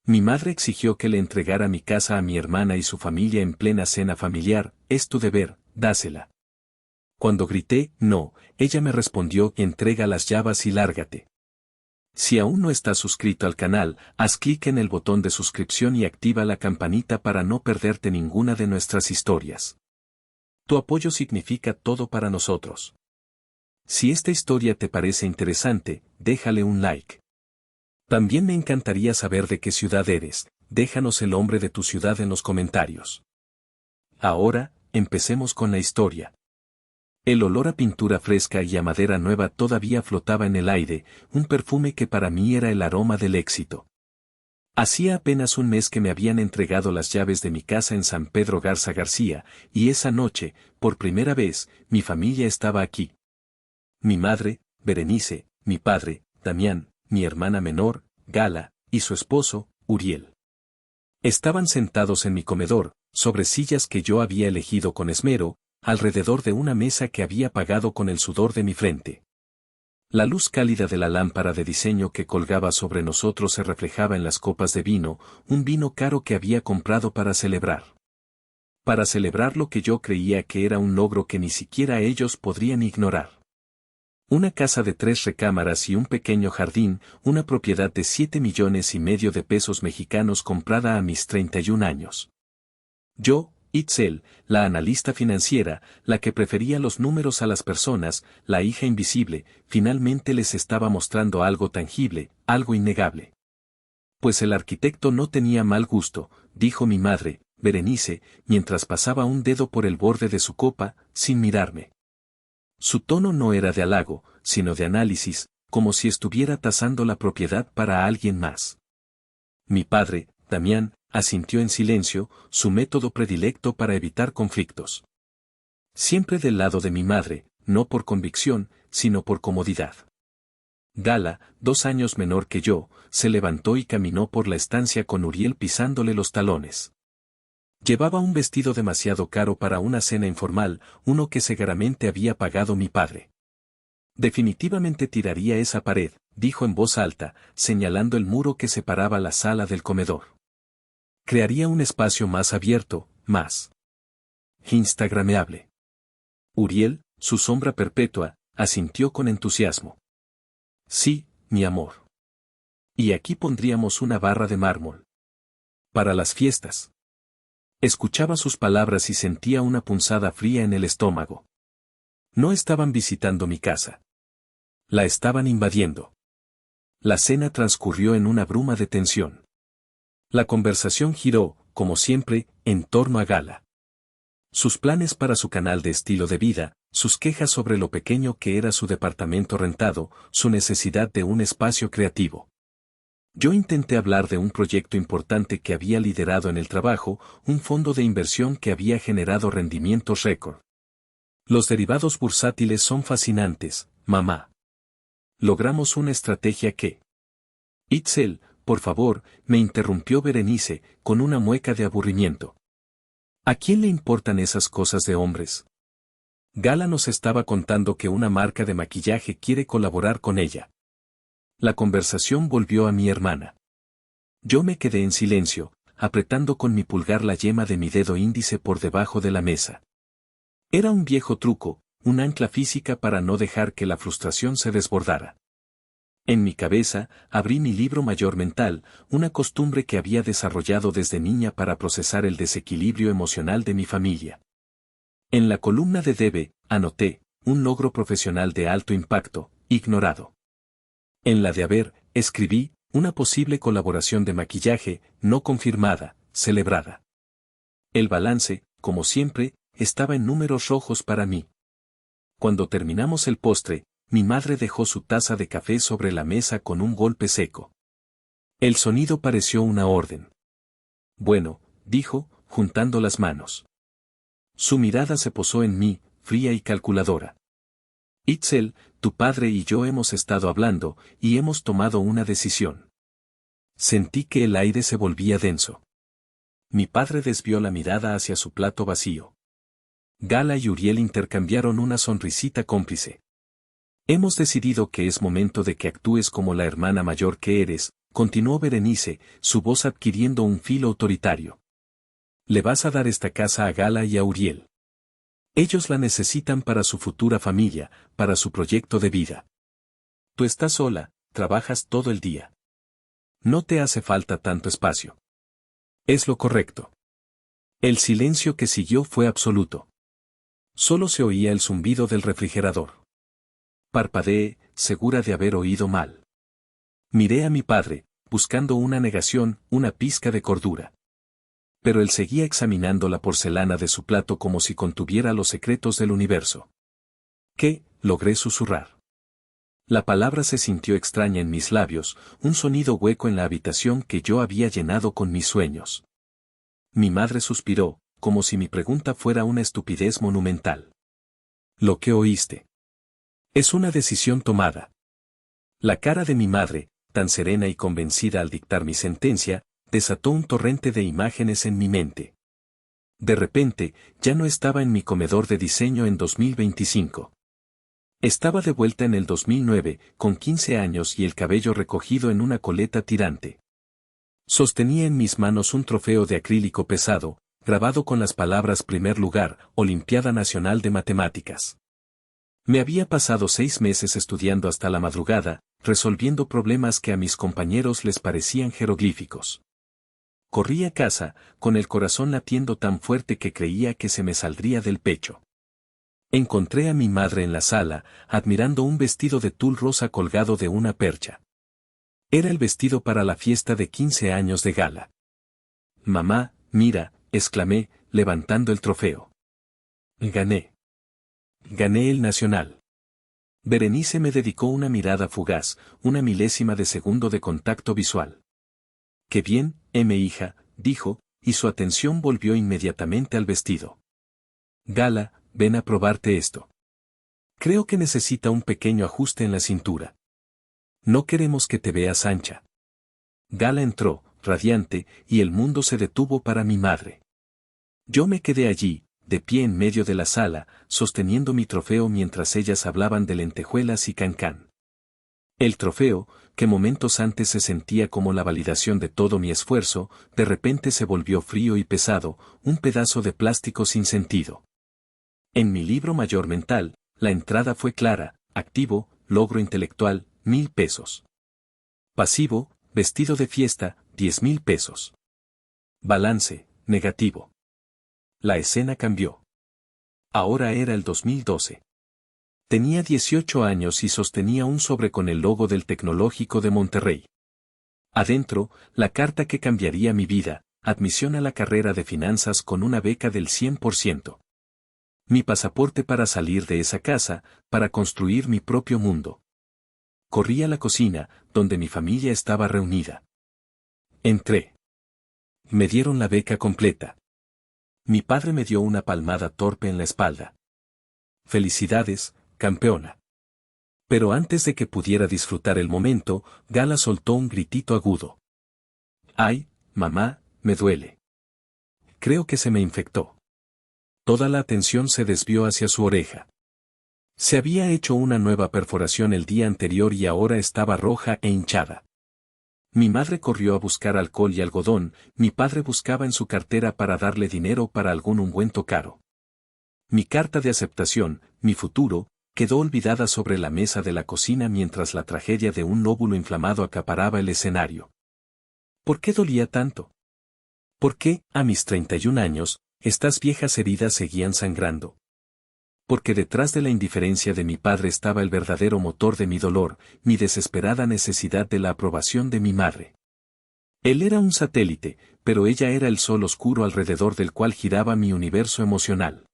Mi madre exigió que le entregara mi casa a mi hermana y su familia en plena cena familiar. Es tu deber, dásela. Cuando grité, no, ella me respondió, entrega las llaves y lárgate. Si aún no estás suscrito al canal, haz clic en el botón de suscripción y activa la campanita para no perderte ninguna de nuestras historias. Tu apoyo significa todo para nosotros. Si esta historia te parece interesante, déjale un like. También me encantaría saber de qué ciudad eres. Déjanos el nombre de tu ciudad en los comentarios. Ahora, empecemos con la historia. El olor a pintura fresca y a madera nueva todavía flotaba en el aire, un perfume que para mí era el aroma del éxito. Hacía apenas un mes que me habían entregado las llaves de mi casa en San Pedro Garza García, y esa noche, por primera vez, mi familia estaba aquí. Mi madre, Berenice, mi padre, Damián, mi hermana menor, Gala, y su esposo, Uriel. Estaban sentados en mi comedor, sobre sillas que yo había elegido con esmero, alrededor de una mesa que había pagado con el sudor de mi frente. La luz cálida de la lámpara de diseño que colgaba sobre nosotros se reflejaba en las copas de vino, un vino caro que había comprado para celebrar. Para celebrar lo que yo creía que era un logro que ni siquiera ellos podrían ignorar. Una casa de 3 recámaras y un pequeño jardín, una propiedad de 7,5 millones de pesos mexicanos comprada a mis 31 años. Yo, Itzel, la analista financiera, la que prefería los números a las personas, la hija invisible, finalmente les estaba mostrando algo tangible, algo innegable. Pues el arquitecto no tenía mal gusto, dijo mi madre, Berenice, mientras pasaba un dedo por el borde de su copa, sin mirarme. Su tono no era de halago, sino de análisis, como si estuviera tasando la propiedad para alguien más. Mi padre, Damián, asintió en silencio, su método predilecto para evitar conflictos. Siempre del lado de mi madre, no por convicción, sino por comodidad. Gala, 2 años menor que yo, se levantó y caminó por la estancia con Uriel pisándole los talones. Llevaba un vestido demasiado caro para una cena informal, uno que seguramente había pagado mi padre. Definitivamente tiraría esa pared, dijo en voz alta, señalando el muro que separaba la sala del comedor. Crearía un espacio más abierto, más instagrameable. Uriel, su sombra perpetua, asintió con entusiasmo. Sí, mi amor. Y aquí pondríamos una barra de mármol. Para las fiestas. Escuchaba sus palabras y sentía una punzada fría en el estómago. No estaban visitando mi casa. La estaban invadiendo. La cena transcurrió en una bruma de tensión. La conversación giró, como siempre, en torno a Gala. Sus planes para su canal de estilo de vida, sus quejas sobre lo pequeño que era su departamento rentado, su necesidad de un espacio creativo. Yo intenté hablar de un proyecto importante que había liderado en el trabajo, un fondo de inversión que había generado rendimientos récord. Los derivados bursátiles son fascinantes, mamá. Logramos una estrategia que... Itzel, por favor, me interrumpió Berenice, con una mueca de aburrimiento. ¿A quién le importan esas cosas de hombres? Gala nos estaba contando que una marca de maquillaje quiere colaborar con ella. La conversación volvió a mi hermana. Yo me quedé en silencio, apretando con mi pulgar la yema de mi dedo índice por debajo de la mesa. Era un viejo truco, un ancla física para no dejar que la frustración se desbordara. En mi cabeza, abrí mi libro mayor mental, una costumbre que había desarrollado desde niña para procesar el desequilibrio emocional de mi familia. En la columna de debe, anoté, un logro profesional de alto impacto, ignorado. En la de haber, escribí, una posible colaboración de maquillaje, no confirmada, celebrada. El balance, como siempre, estaba en números rojos para mí. Cuando terminamos el postre, mi madre dejó su taza de café sobre la mesa con un golpe seco. El sonido pareció una orden. Bueno, dijo, juntando las manos. Su mirada se posó en mí, fría y calculadora. Itzel, tu padre y yo hemos estado hablando, y hemos tomado una decisión. Sentí que el aire se volvía denso. Mi padre desvió la mirada hacia su plato vacío. Gala y Uriel intercambiaron una sonrisita cómplice. Hemos decidido que es momento de que actúes como la hermana mayor que eres, continuó Berenice, su voz adquiriendo un filo autoritario. Le vas a dar esta casa a Gala y a Uriel. Ellos la necesitan para su futura familia, para su proyecto de vida. Tú estás sola, trabajas todo el día. No te hace falta tanto espacio. Es lo correcto. El silencio que siguió fue absoluto. Solo se oía el zumbido del refrigerador. Parpadeé, segura de haber oído mal. Miré a mi padre, buscando una negación, una pizca de cordura. Pero él seguía examinando la porcelana de su plato como si contuviera los secretos del universo. ¿Qué? Logré susurrar. La palabra se sintió extraña en mis labios, un sonido hueco en la habitación que yo había llenado con mis sueños. Mi madre suspiró, como si mi pregunta fuera una estupidez monumental. ¿Lo que oíste? Es una decisión tomada. La cara de mi madre, tan serena y convencida al dictar mi sentencia, desató un torrente de imágenes en mi mente. De repente, ya no estaba en mi comedor de diseño en 2025. Estaba de vuelta en el 2009, con 15 años y el cabello recogido en una coleta tirante. Sostenía en mis manos un trofeo de acrílico pesado, grabado con las palabras primer lugar, Olimpiada Nacional de Matemáticas. Me había pasado 6 meses estudiando hasta la madrugada, resolviendo problemas que a mis compañeros les parecían jeroglíficos. Corrí a casa, con el corazón latiendo tan fuerte que creía que se me saldría del pecho. Encontré a mi madre en la sala, admirando un vestido de tul rosa colgado de una percha. Era el vestido para la fiesta de 15 años de Gala. Mamá, mira, exclamé, levantando el trofeo. Gané. Gané el nacional. Berenice me dedicó una mirada fugaz, una milésima de segundo de contacto visual. Qué bien, hija, dijo, y su atención volvió inmediatamente al vestido. Gala, ven a probarte esto. Creo que necesita un pequeño ajuste en la cintura. No queremos que te veas ancha. Gala entró, radiante, y el mundo se detuvo para mi madre. Yo me quedé allí, de pie en medio de la sala, sosteniendo mi trofeo mientras ellas hablaban de lentejuelas y cancán. El trofeo, que momentos antes se sentía como la validación de todo mi esfuerzo, de repente se volvió frío y pesado, un pedazo de plástico sin sentido. En mi libro mayor mental, la entrada fue clara: activo, logro intelectual, 1,000 pesos. Pasivo, vestido de fiesta, 10,000 pesos. Balance, negativo. La escena cambió. Ahora era el 2012. Tenía 18 años y sostenía un sobre con el logo del Tecnológico de Monterrey. Adentro, la carta que cambiaría mi vida: admisión a la carrera de finanzas con una beca del 100%. Mi pasaporte para salir de esa casa, para construir mi propio mundo. Corrí a la cocina, donde mi familia estaba reunida. Entré. Me dieron la beca completa. Mi padre me dio una palmada torpe en la espalda. Felicidades, campeona. Pero antes de que pudiera disfrutar el momento, Gala soltó un gritito agudo. Ay, mamá, me duele. Creo que se me infectó. Toda la atención se desvió hacia su oreja. Se había hecho una nueva perforación el día anterior y ahora estaba roja e hinchada. Mi madre corrió a buscar alcohol y algodón, mi padre buscaba en su cartera para darle dinero para algún ungüento caro. Mi carta de aceptación, mi futuro, quedó olvidada sobre la mesa de la cocina mientras la tragedia de un lóbulo inflamado acaparaba el escenario. ¿Por qué dolía tanto? ¿Por qué, a mis 31 años, estas viejas heridas seguían sangrando? Porque detrás de la indiferencia de mi padre estaba el verdadero motor de mi dolor, mi desesperada necesidad de la aprobación de mi madre. Él era un satélite, pero ella era el sol oscuro alrededor del cual giraba mi universo emocional.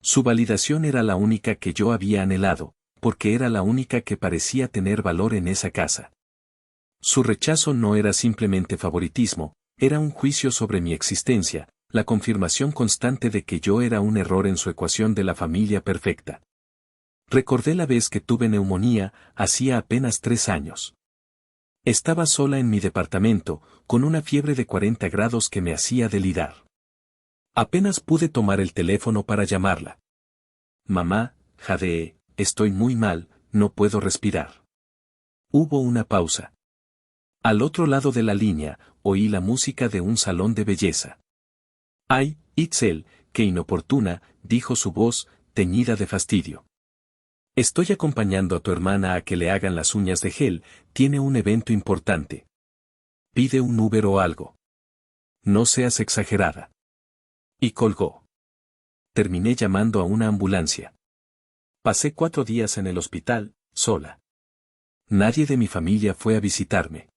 Su validación era la única que yo había anhelado, porque era la única que parecía tener valor en esa casa. Su rechazo no era simplemente favoritismo, era un juicio sobre mi existencia, la confirmación constante de que yo era un error en su ecuación de la familia perfecta. Recordé la vez que tuve neumonía, hacía apenas 3 años. Estaba sola en mi departamento, con una fiebre de 40 grados que me hacía delirar. Apenas pude tomar el teléfono para llamarla. Mamá, jadeé, estoy muy mal, no puedo respirar. Hubo una pausa. Al otro lado de la línea, oí la música de un salón de belleza. «Ay, Itzel, qué inoportuna», dijo su voz, teñida de fastidio. «Estoy acompañando a tu hermana a que le hagan las uñas de gel, tiene un evento importante. Pide un Uber o algo. No seas exagerada». Y colgó. Terminé llamando a una ambulancia. Pasé 4 días en el hospital, sola. Nadie de mi familia fue a visitarme.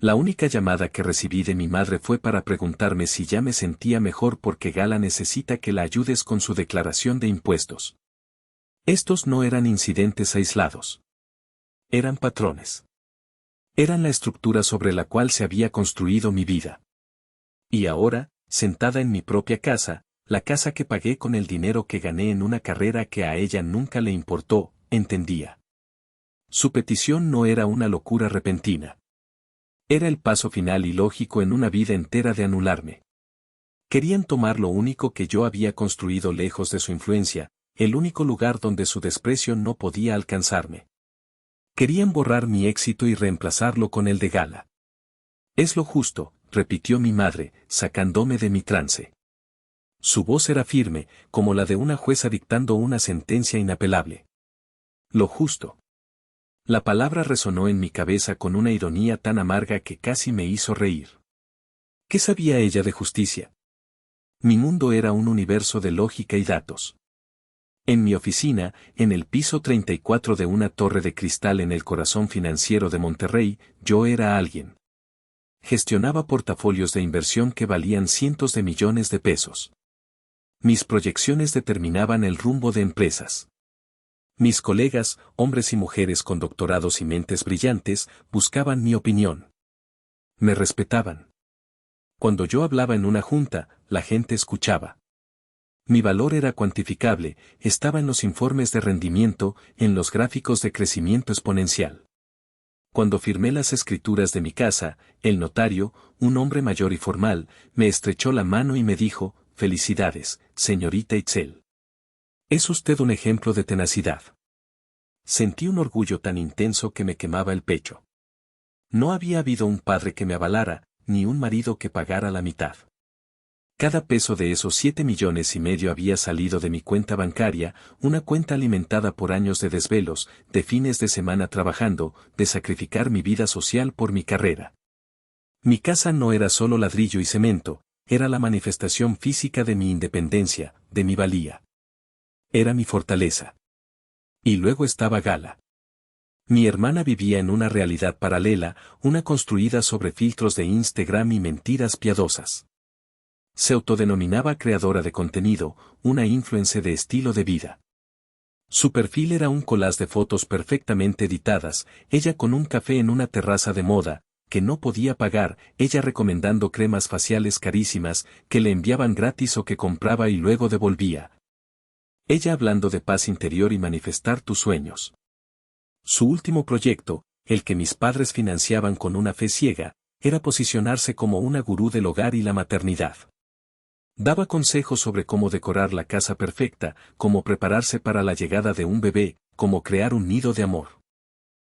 La única llamada que recibí de mi madre fue para preguntarme si ya me sentía mejor porque Gala necesita que la ayudes con su declaración de impuestos. Estos no eran incidentes aislados. Eran patrones. Eran la estructura sobre la cual se había construido mi vida. Y ahora, sentada en mi propia casa, la casa que pagué con el dinero que gané en una carrera que a ella nunca le importó, entendía. Su petición no era una locura repentina. Era el paso final y lógico en una vida entera de anularme. Querían tomar lo único que yo había construido lejos de su influencia, el único lugar donde su desprecio no podía alcanzarme. Querían borrar mi éxito y reemplazarlo con el de Gala. «Es lo justo», repitió mi madre, sacándome de mi trance. Su voz era firme, como la de una jueza dictando una sentencia inapelable. «Lo justo». La palabra resonó en mi cabeza con una ironía tan amarga que casi me hizo reír. ¿Qué sabía ella de justicia? Mi mundo era un universo de lógica y datos. En mi oficina, en el piso 34 de una torre de cristal en el corazón financiero de Monterrey, yo era alguien. Gestionaba portafolios de inversión que valían cientos de millones de pesos. Mis proyecciones determinaban el rumbo de empresas. Mis colegas, hombres y mujeres con doctorados y mentes brillantes, buscaban mi opinión. Me respetaban. Cuando yo hablaba en una junta, la gente escuchaba. Mi valor era cuantificable, estaba en los informes de rendimiento, en los gráficos de crecimiento exponencial. Cuando firmé las escrituras de mi casa, el notario, un hombre mayor y formal, me estrechó la mano y me dijo: «Felicidades, señorita Itzel. Es usted un ejemplo de tenacidad». Sentí un orgullo tan intenso que me quemaba el pecho. No había habido un padre que me avalara, ni un marido que pagara la mitad. Cada peso de esos 7,5 millones había salido de mi cuenta bancaria, una cuenta alimentada por años de desvelos, de fines de semana trabajando, de sacrificar mi vida social por mi carrera. Mi casa no era solo ladrillo y cemento, era la manifestación física de mi independencia, de mi valía. Era mi fortaleza. Y luego estaba Gala. Mi hermana vivía en una realidad paralela, una construida sobre filtros de Instagram y mentiras piadosas. Se autodenominaba creadora de contenido, una influencer de estilo de vida. Su perfil era un collage de fotos perfectamente editadas, ella con un café en una terraza de moda, que no podía pagar, ella recomendando cremas faciales carísimas, que le enviaban gratis o que compraba y luego devolvía. Ella hablando de paz interior y manifestar tus sueños. Su último proyecto, el que mis padres financiaban con una fe ciega, era posicionarse como una gurú del hogar y la maternidad. Daba consejos sobre cómo decorar la casa perfecta, cómo prepararse para la llegada de un bebé, cómo crear un nido de amor.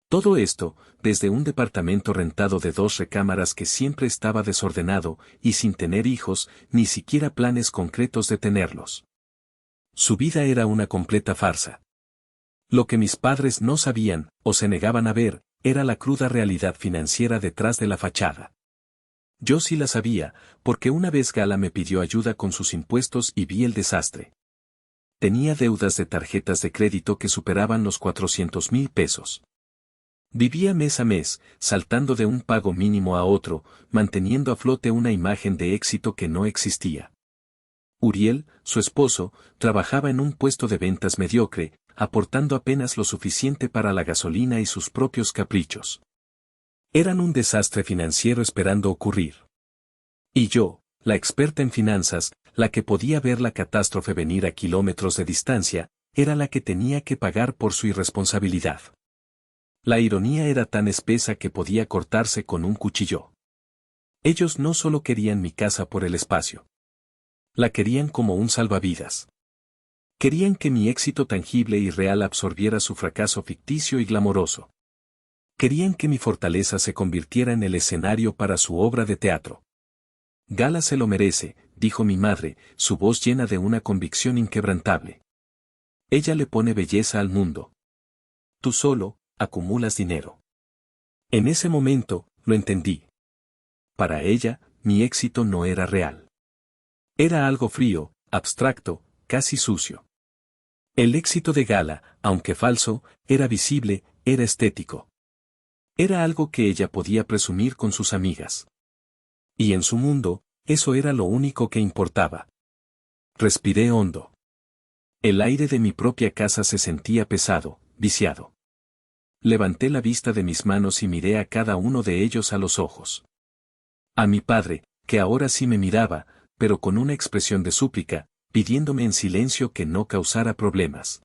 Todo esto, desde un departamento rentado de 2 recámaras que siempre estaba desordenado, y sin tener hijos, ni siquiera planes concretos de tenerlos. Su vida era una completa farsa. Lo que mis padres no sabían, o se negaban a ver, era la cruda realidad financiera detrás de la fachada. Yo sí la sabía, porque una vez Gala me pidió ayuda con sus impuestos y vi el desastre. Tenía deudas de tarjetas de crédito que superaban los 400,000 pesos. Vivía mes a mes, saltando de un pago mínimo a otro, manteniendo a flote una imagen de éxito que no existía. Uriel, su esposo, trabajaba en un puesto de ventas mediocre, aportando apenas lo suficiente para la gasolina y sus propios caprichos. Eran un desastre financiero esperando ocurrir. Y yo, la experta en finanzas, la que podía ver la catástrofe venir a kilómetros de distancia, era la que tenía que pagar por su irresponsabilidad. La ironía era tan espesa que podía cortarse con un cuchillo. Ellos no solo querían mi casa por el espacio. La querían como un salvavidas. Querían que mi éxito tangible y real absorbiera su fracaso ficticio y glamoroso. Querían que mi fortaleza se convirtiera en el escenario para su obra de teatro. Gala se lo merece, dijo mi madre, su voz llena de una convicción inquebrantable. Ella le pone belleza al mundo. Tú solo, acumulas dinero. En ese momento, lo entendí. Para ella, mi éxito no era real. Era algo frío, abstracto, casi sucio. El éxito de Gala, aunque falso, era visible, era estético. Era algo que ella podía presumir con sus amigas. Y en su mundo, eso era lo único que importaba. Respiré hondo. El aire de mi propia casa se sentía pesado, viciado. Levanté la vista de mis manos y miré a cada uno de ellos a los ojos. A mi padre, que ahora sí me miraba, pero con una expresión de súplica, pidiéndome en silencio que no causara problemas.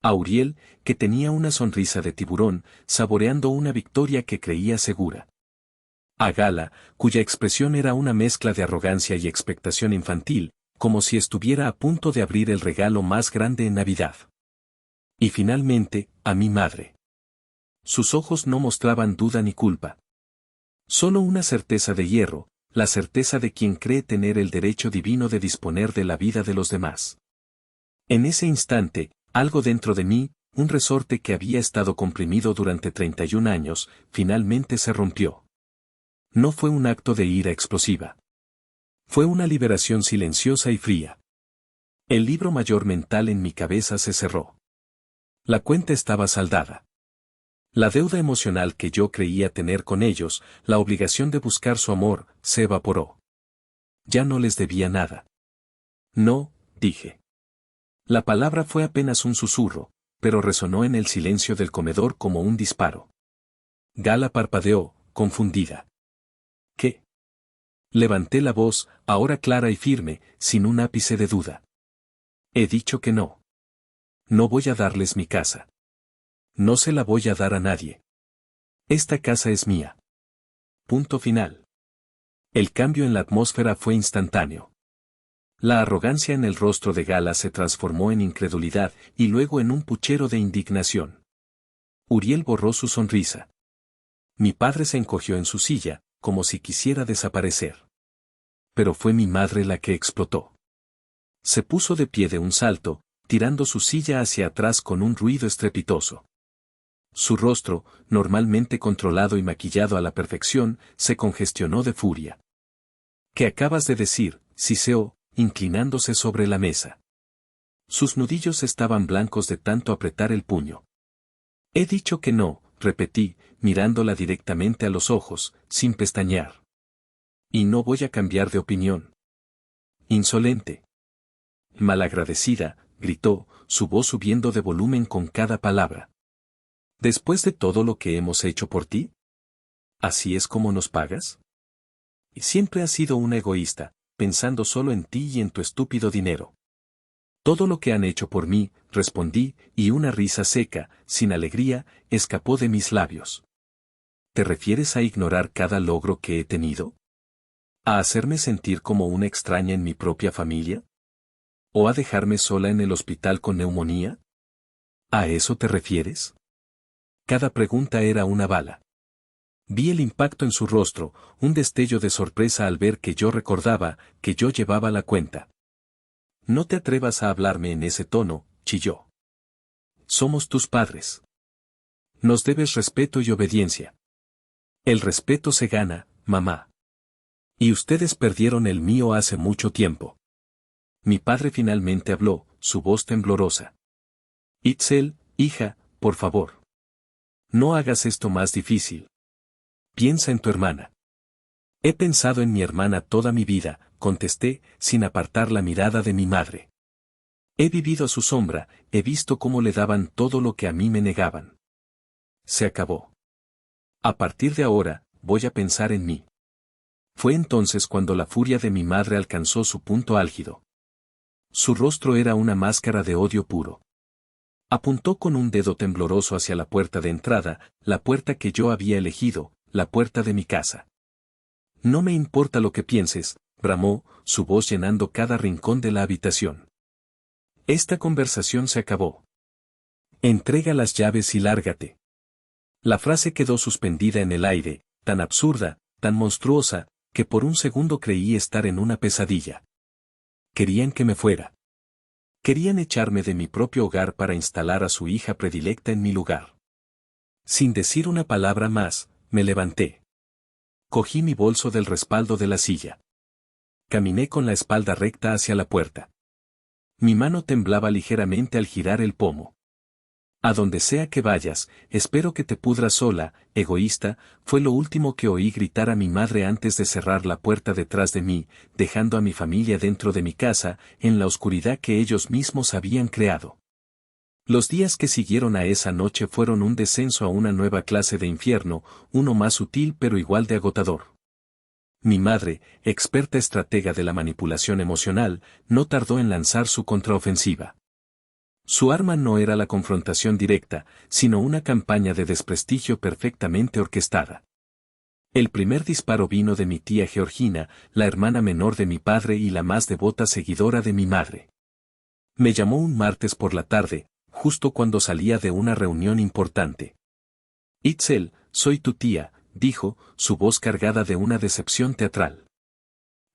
A Uriel, que tenía una sonrisa de tiburón, saboreando una victoria que creía segura. A Gala, cuya expresión era una mezcla de arrogancia y expectación infantil, como si estuviera a punto de abrir el regalo más grande en Navidad. Y finalmente, a mi madre. Sus ojos no mostraban duda ni culpa. Solo una certeza de hierro, la certeza de quien cree tener el derecho divino de disponer de la vida de los demás. En ese instante, algo dentro de mí, un resorte que había estado comprimido durante 31 años, finalmente se rompió. No fue un acto de ira explosiva. Fue una liberación silenciosa y fría. El libro mayor mental en mi cabeza se cerró. La cuenta estaba saldada. La deuda emocional que yo creía tener con ellos, la obligación de buscar su amor, se evaporó. Ya no les debía nada. No, dije. La palabra fue apenas un susurro, pero resonó en el silencio del comedor como un disparo. Gala parpadeó, confundida. ¿Qué? Levanté la voz, ahora clara y firme, sin un ápice de duda. He dicho que no. No voy a darles mi casa. No se la voy a dar a nadie. Esta casa es mía. Punto final. El cambio en la atmósfera fue instantáneo. La arrogancia en el rostro de Gala se transformó en incredulidad y luego en un puchero de indignación. Uriel borró su sonrisa. Mi padre se encogió en su silla, como si quisiera desaparecer. Pero fue mi madre la que explotó. Se puso de pie de un salto, tirando su silla hacia atrás con un ruido estrepitoso. Su rostro, normalmente controlado y maquillado a la perfección, se congestionó de furia. ¿Qué acabas de decir, siseó, inclinándose sobre la mesa? Sus nudillos estaban blancos de tanto apretar el puño. He dicho que no, repetí, mirándola directamente a los ojos, sin pestañear. Y no voy a cambiar de opinión. Insolente. Malagradecida, gritó, su voz subiendo de volumen con cada palabra. ¿Después de todo lo que hemos hecho por ti? ¿Así es como nos pagas? Siempre has sido una egoísta, pensando solo en ti y en tu estúpido dinero. Todo lo que han hecho por mí, respondí, y una risa seca, sin alegría, escapó de mis labios. ¿Te refieres a ignorar cada logro que he tenido? ¿A hacerme sentir como una extraña en mi propia familia? ¿O a dejarme sola en el hospital con neumonía? ¿A eso te refieres? Cada pregunta era una bala. Vi el impacto en su rostro, un destello de sorpresa al ver que yo recordaba, que yo llevaba la cuenta. No te atrevas a hablarme en ese tono, chilló. Somos tus padres. Nos debes respeto y obediencia. El respeto se gana, mamá. Y ustedes perdieron el mío hace mucho tiempo. Mi padre finalmente habló, su voz temblorosa. Itzel, hija, por favor. No hagas esto más difícil. Piensa en tu hermana. He pensado en mi hermana toda mi vida, contesté, sin apartar la mirada de mi madre. He vivido a su sombra, he visto cómo le daban todo lo que a mí me negaban. Se acabó. A partir de ahora, voy a pensar en mí. Fue entonces cuando la furia de mi madre alcanzó su punto álgido. Su rostro era una máscara de odio puro. Apuntó con un dedo tembloroso hacia la puerta de entrada, la puerta que yo había elegido, la puerta de mi casa. No me importa lo que pienses, bramó, su voz llenando cada rincón de la habitación. Esta conversación se acabó. Entrega las llaves y lárgate. La frase quedó suspendida en el aire, tan absurda, tan monstruosa, que por un segundo creí estar en una pesadilla. Querían que me fuera. Querían echarme de mi propio hogar para instalar a su hija predilecta en mi lugar. Sin decir una palabra más, me levanté. Cogí mi bolso del respaldo de la silla. Caminé con la espalda recta hacia la puerta. Mi mano temblaba ligeramente al girar el pomo. A donde sea que vayas, espero que te pudras sola, egoísta, fue lo último que oí gritar a mi madre antes de cerrar la puerta detrás de mí, dejando a mi familia dentro de mi casa, en la oscuridad que ellos mismos habían creado. Los días que siguieron a esa noche fueron un descenso a una nueva clase de infierno, uno más sutil pero igual de agotador. Mi madre, experta estratega de la manipulación emocional, no tardó en lanzar su contraofensiva. Su arma no era la confrontación directa, sino una campaña de desprestigio perfectamente orquestada. El primer disparo vino de mi tía Georgina, la hermana menor de mi padre y la más devota seguidora de mi madre. Me llamó un martes por la tarde, justo cuando salía de una reunión importante. Itzel, soy tu tía, dijo, su voz cargada de una decepción teatral.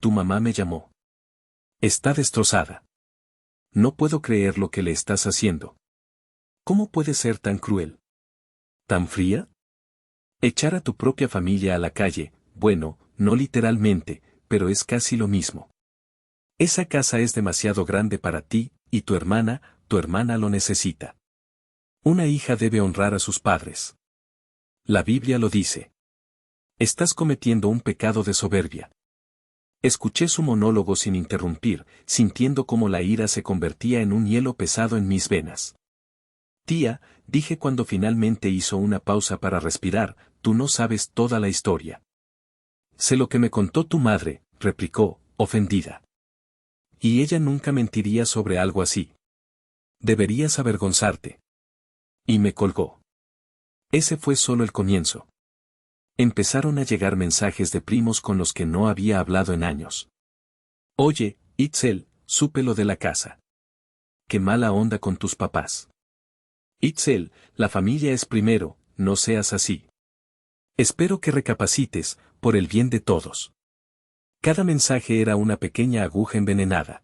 Tu mamá me llamó. Está destrozada. No puedo creer lo que le estás haciendo. ¿Cómo puedes ser tan cruel? ¿Tan fría? Echar a tu propia familia a la calle, bueno, no literalmente, pero es casi lo mismo. Esa casa es demasiado grande para ti, y tu hermana lo necesita. Una hija debe honrar a sus padres. La Biblia lo dice. Estás cometiendo un pecado de soberbia. Escuché su monólogo sin interrumpir, sintiendo cómo la ira se convertía en un hielo pesado en mis venas. Tía, dije cuando finalmente hizo una pausa para respirar, tú no sabes toda la historia. Sé lo que me contó tu madre, replicó, ofendida. Y ella nunca mentiría sobre algo así. Deberías avergonzarte. Y me colgó. Ese fue solo el comienzo. Empezaron a llegar mensajes de primos con los que no había hablado en años. Oye, Itzel, supe lo de la casa. Qué mala onda con tus papás. Itzel, la familia es primero, no seas así. Espero que recapacites, por el bien de todos. Cada mensaje era una pequeña aguja envenenada.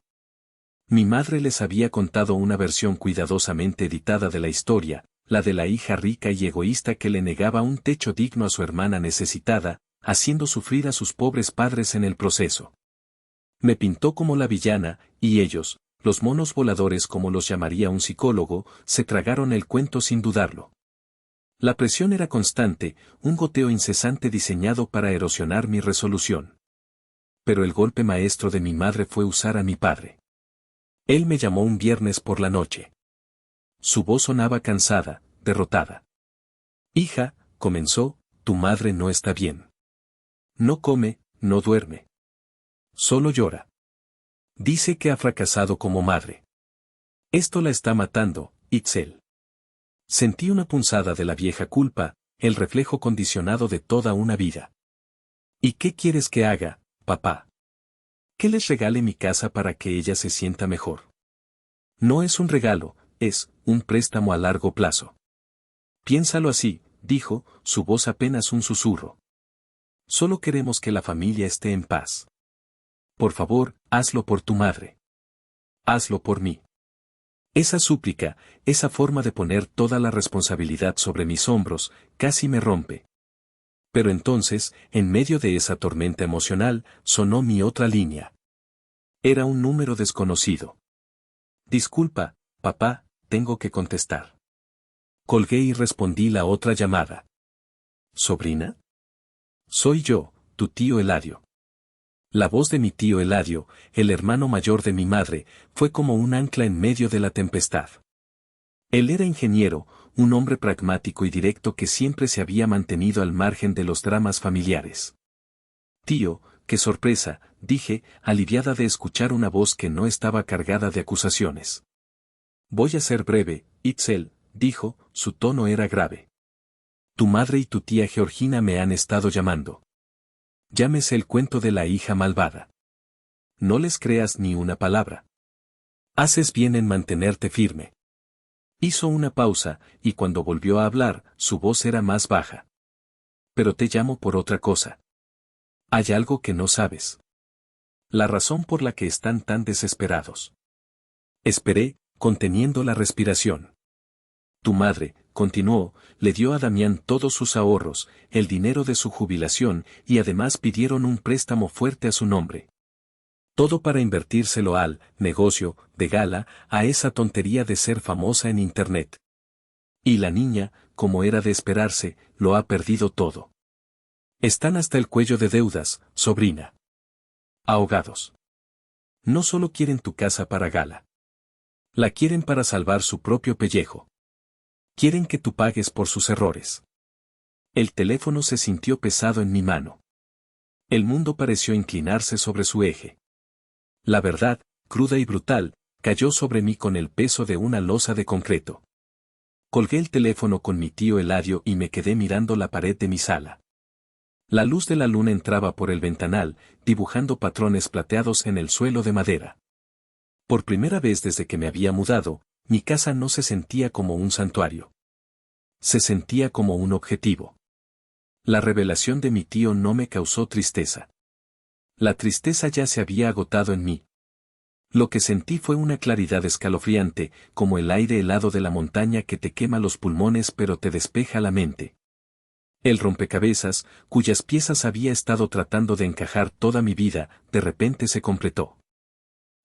Mi madre les había contado una versión cuidadosamente editada de la historia, la de la hija rica y egoísta que le negaba un techo digno a su hermana necesitada, haciendo sufrir a sus pobres padres en el proceso. Me pintó como la villana, y ellos, los monos voladores como los llamaría un psicólogo, se tragaron el cuento sin dudarlo. La presión era constante, un goteo incesante diseñado para erosionar mi resolución. Pero el golpe maestro de mi madre fue usar a mi padre. Él me llamó un viernes por la noche. Su voz sonaba cansada, derrotada. Hija, comenzó, tu madre no está bien. No come, no duerme. Solo llora. Dice que ha fracasado como madre. Esto la está matando, Itzel. Sentí una punzada de la vieja culpa, el reflejo condicionado de toda una vida. ¿Y qué quieres que haga, papá? ¿Que les regale mi casa para que ella se sienta mejor? No es un regalo, es un préstamo a largo plazo. Piénsalo así, dijo, su voz apenas un susurro. Solo queremos que la familia esté en paz. Por favor, hazlo por tu madre. Hazlo por mí. Esa súplica, esa forma de poner toda la responsabilidad sobre mis hombros, casi me rompe. Pero entonces, en medio de esa tormenta emocional, sonó mi otra línea. Era un número desconocido. Disculpa, papá, tengo que contestar. Colgué y respondí la otra llamada. ¿Sobrina? Soy yo, tu tío Eladio. La voz de mi tío Eladio, el hermano mayor de mi madre, fue como un ancla en medio de la tempestad. Él era ingeniero, un hombre pragmático y directo que siempre se había mantenido al margen de los dramas familiares. Tío, qué sorpresa, dije, aliviada de escuchar una voz que no estaba cargada de acusaciones. Voy a ser breve, Itzel, dijo, su tono era grave. Tu madre y tu tía Georgina me han estado llamando. Llámese el cuento de la hija malvada. No les creas ni una palabra. Haces bien en mantenerte firme. Hizo una pausa, y cuando volvió a hablar, su voz era más baja. Pero te llamo por otra cosa. Hay algo que no sabes. La razón por la que están tan desesperados. Esperé, conteniendo la respiración. Tu madre, continuó, le dio a Damián todos sus ahorros, el dinero de su jubilación, y además pidieron un préstamo fuerte a su nombre. Todo para invertírselo al negocio de Gala, a esa tontería de ser famosa en Internet. Y la niña, como era de esperarse, lo ha perdido todo. Están hasta el cuello de deudas, sobrina. Ahogados. No solo quieren tu casa para Gala. La quieren para salvar su propio pellejo. Quieren que tú pagues por sus errores. El teléfono se sintió pesado en mi mano. El mundo pareció inclinarse sobre su eje. La verdad, cruda y brutal, cayó sobre mí con el peso de una losa de concreto. Colgué el teléfono con mi tío Eladio y me quedé mirando la pared de mi sala. La luz de la luna entraba por el ventanal, dibujando patrones plateados en el suelo de madera. Por primera vez desde que me había mudado, mi casa no se sentía como un santuario. Se sentía como un objetivo. La revelación de mi tío no me causó tristeza. La tristeza ya se había agotado en mí. Lo que sentí fue una claridad escalofriante, como el aire helado de la montaña que te quema los pulmones pero te despeja la mente. El rompecabezas, cuyas piezas había estado tratando de encajar toda mi vida, de repente se completó.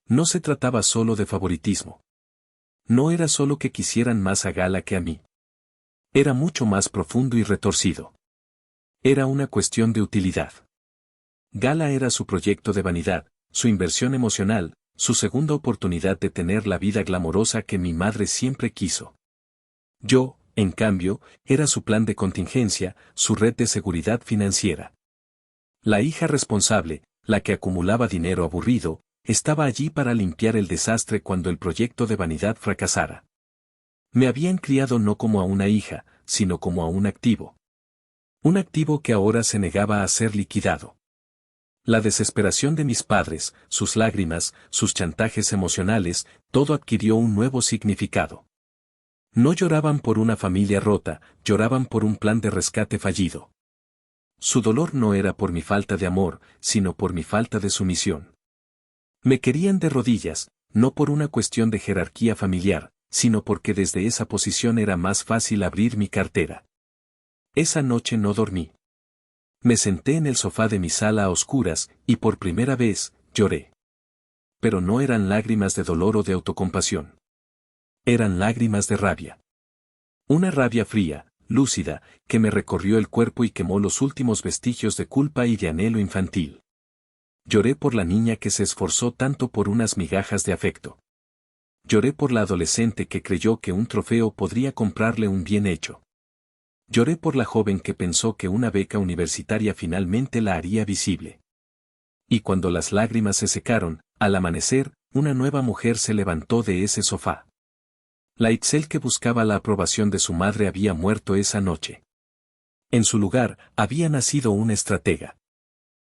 No se trataba solo de favoritismo. No era solo que quisieran más a Gala que a mí. Era mucho más profundo y retorcido. Era una cuestión de utilidad. Gala era su proyecto de vanidad, su inversión emocional, su segunda oportunidad de tener la vida glamorosa que mi madre siempre quiso. Yo, en cambio, era su plan de contingencia, su red de seguridad financiera. La hija responsable, la que acumulaba dinero aburrido, estaba allí para limpiar el desastre cuando el proyecto de vanidad fracasara. Me habían criado no como a una hija, sino como a un activo. Un activo que ahora se negaba a ser liquidado. La desesperación de mis padres, sus lágrimas, sus chantajes emocionales, todo adquirió un nuevo significado. No lloraban por una familia rota, lloraban por un plan de rescate fallido. Su dolor no era por mi falta de amor, sino por mi falta de sumisión. Me querían de rodillas, no por una cuestión de jerarquía familiar, sino porque desde esa posición era más fácil abrir mi cartera. Esa noche no dormí. Me senté en el sofá de mi sala a oscuras, y por primera vez, lloré. Pero no eran lágrimas de dolor o de autocompasión. Eran lágrimas de rabia. Una rabia fría, lúcida, que me recorrió el cuerpo y quemó los últimos vestigios de culpa y de anhelo infantil. Lloré por la niña que se esforzó tanto por unas migajas de afecto. Lloré por la adolescente que creyó que un trofeo podría comprarle un bien hecho. Lloré por la joven que pensó que una beca universitaria finalmente la haría visible. Y cuando las lágrimas se secaron, al amanecer, una nueva mujer se levantó de ese sofá. La Itzel que buscaba la aprobación de su madre había muerto esa noche. En su lugar, había nacido una estratega.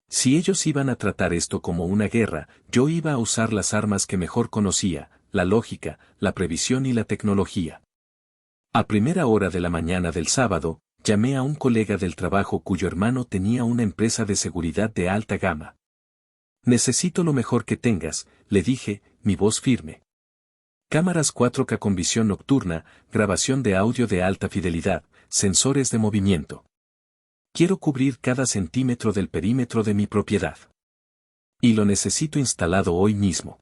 Si ellos iban a tratar esto como una guerra, yo iba a usar las armas que mejor conocía, la lógica, la previsión y la tecnología. A primera hora de la mañana del sábado, llamé a un colega del trabajo cuyo hermano tenía una empresa de seguridad de alta gama. Necesito lo mejor que tengas, le dije, mi voz firme. Cámaras 4K con visión nocturna, grabación de audio de alta fidelidad, sensores de movimiento. Quiero cubrir cada centímetro del perímetro de mi propiedad. Y lo necesito instalado hoy mismo.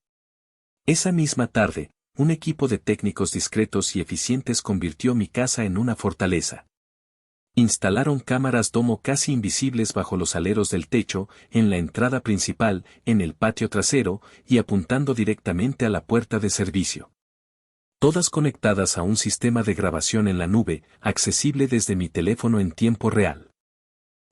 Esa misma tarde, un equipo de técnicos discretos y eficientes convirtió mi casa en una fortaleza. Instalaron cámaras domo casi invisibles bajo los aleros del techo, en la entrada principal, en el patio trasero, y apuntando directamente a la puerta de servicio. Todas conectadas a un sistema de grabación en la nube, accesible desde mi teléfono en tiempo real.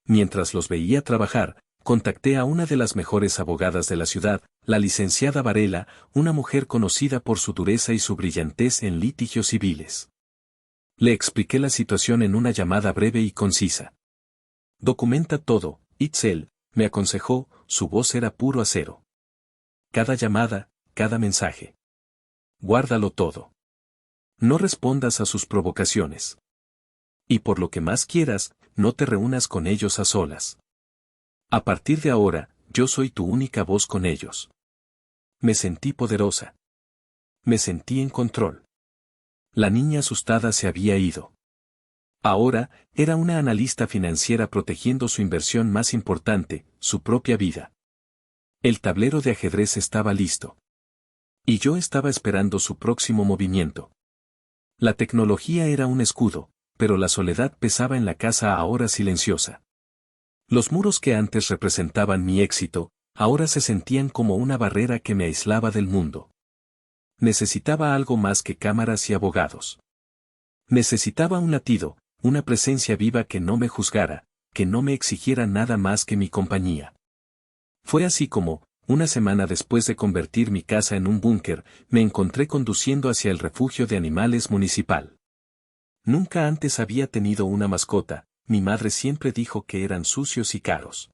Mientras los veía trabajar, contacté a una de las mejores abogadas de la ciudad, la licenciada Varela, una mujer conocida por su dureza y su brillantez en litigios civiles. Le expliqué la situación en una llamada breve y concisa. Documenta todo, Itzel, me aconsejó, su voz era puro acero. Cada llamada, cada mensaje. Guárdalo todo. No respondas a sus provocaciones. Y por lo que más quieras, no te reúnas con ellos a solas. A partir de ahora, yo soy tu única voz con ellos. Me sentí poderosa. Me sentí en control. La niña asustada se había ido. Ahora, era una analista financiera protegiendo su inversión más importante, su propia vida. El tablero de ajedrez estaba listo. Y yo estaba esperando su próximo movimiento. La tecnología era un escudo, pero la soledad pesaba en la casa ahora silenciosa. Los muros que antes representaban mi éxito, ahora se sentían como una barrera que me aislaba del mundo. Necesitaba algo más que cámaras y abogados. Necesitaba un latido, una presencia viva que no me juzgara, que no me exigiera nada más que mi compañía. Fue así como, una semana después de convertir mi casa en un búnker, me encontré conduciendo hacia el refugio de animales municipal. Nunca antes había tenido una mascota, mi madre siempre dijo que eran sucios y caros.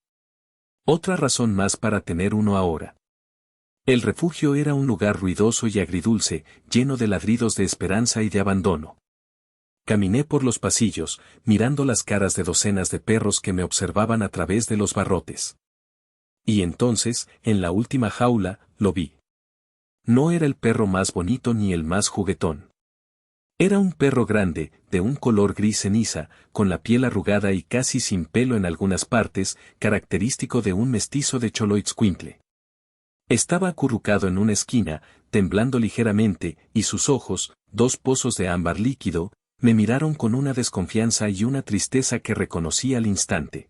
Otra razón más para tener uno ahora. El refugio era un lugar ruidoso y agridulce, lleno de ladridos de esperanza y de abandono. Caminé por los pasillos, mirando las caras de docenas de perros que me observaban a través de los barrotes. Y entonces, en la última jaula, lo vi. No era el perro más bonito ni el más juguetón. Era un perro grande, de un color gris ceniza, con la piel arrugada y casi sin pelo en algunas partes, característico de un mestizo de Xoloitzcuintle. Estaba acurrucado en una esquina, temblando ligeramente, y sus ojos, dos pozos de ámbar líquido, me miraron con una desconfianza y una tristeza que reconocí al instante.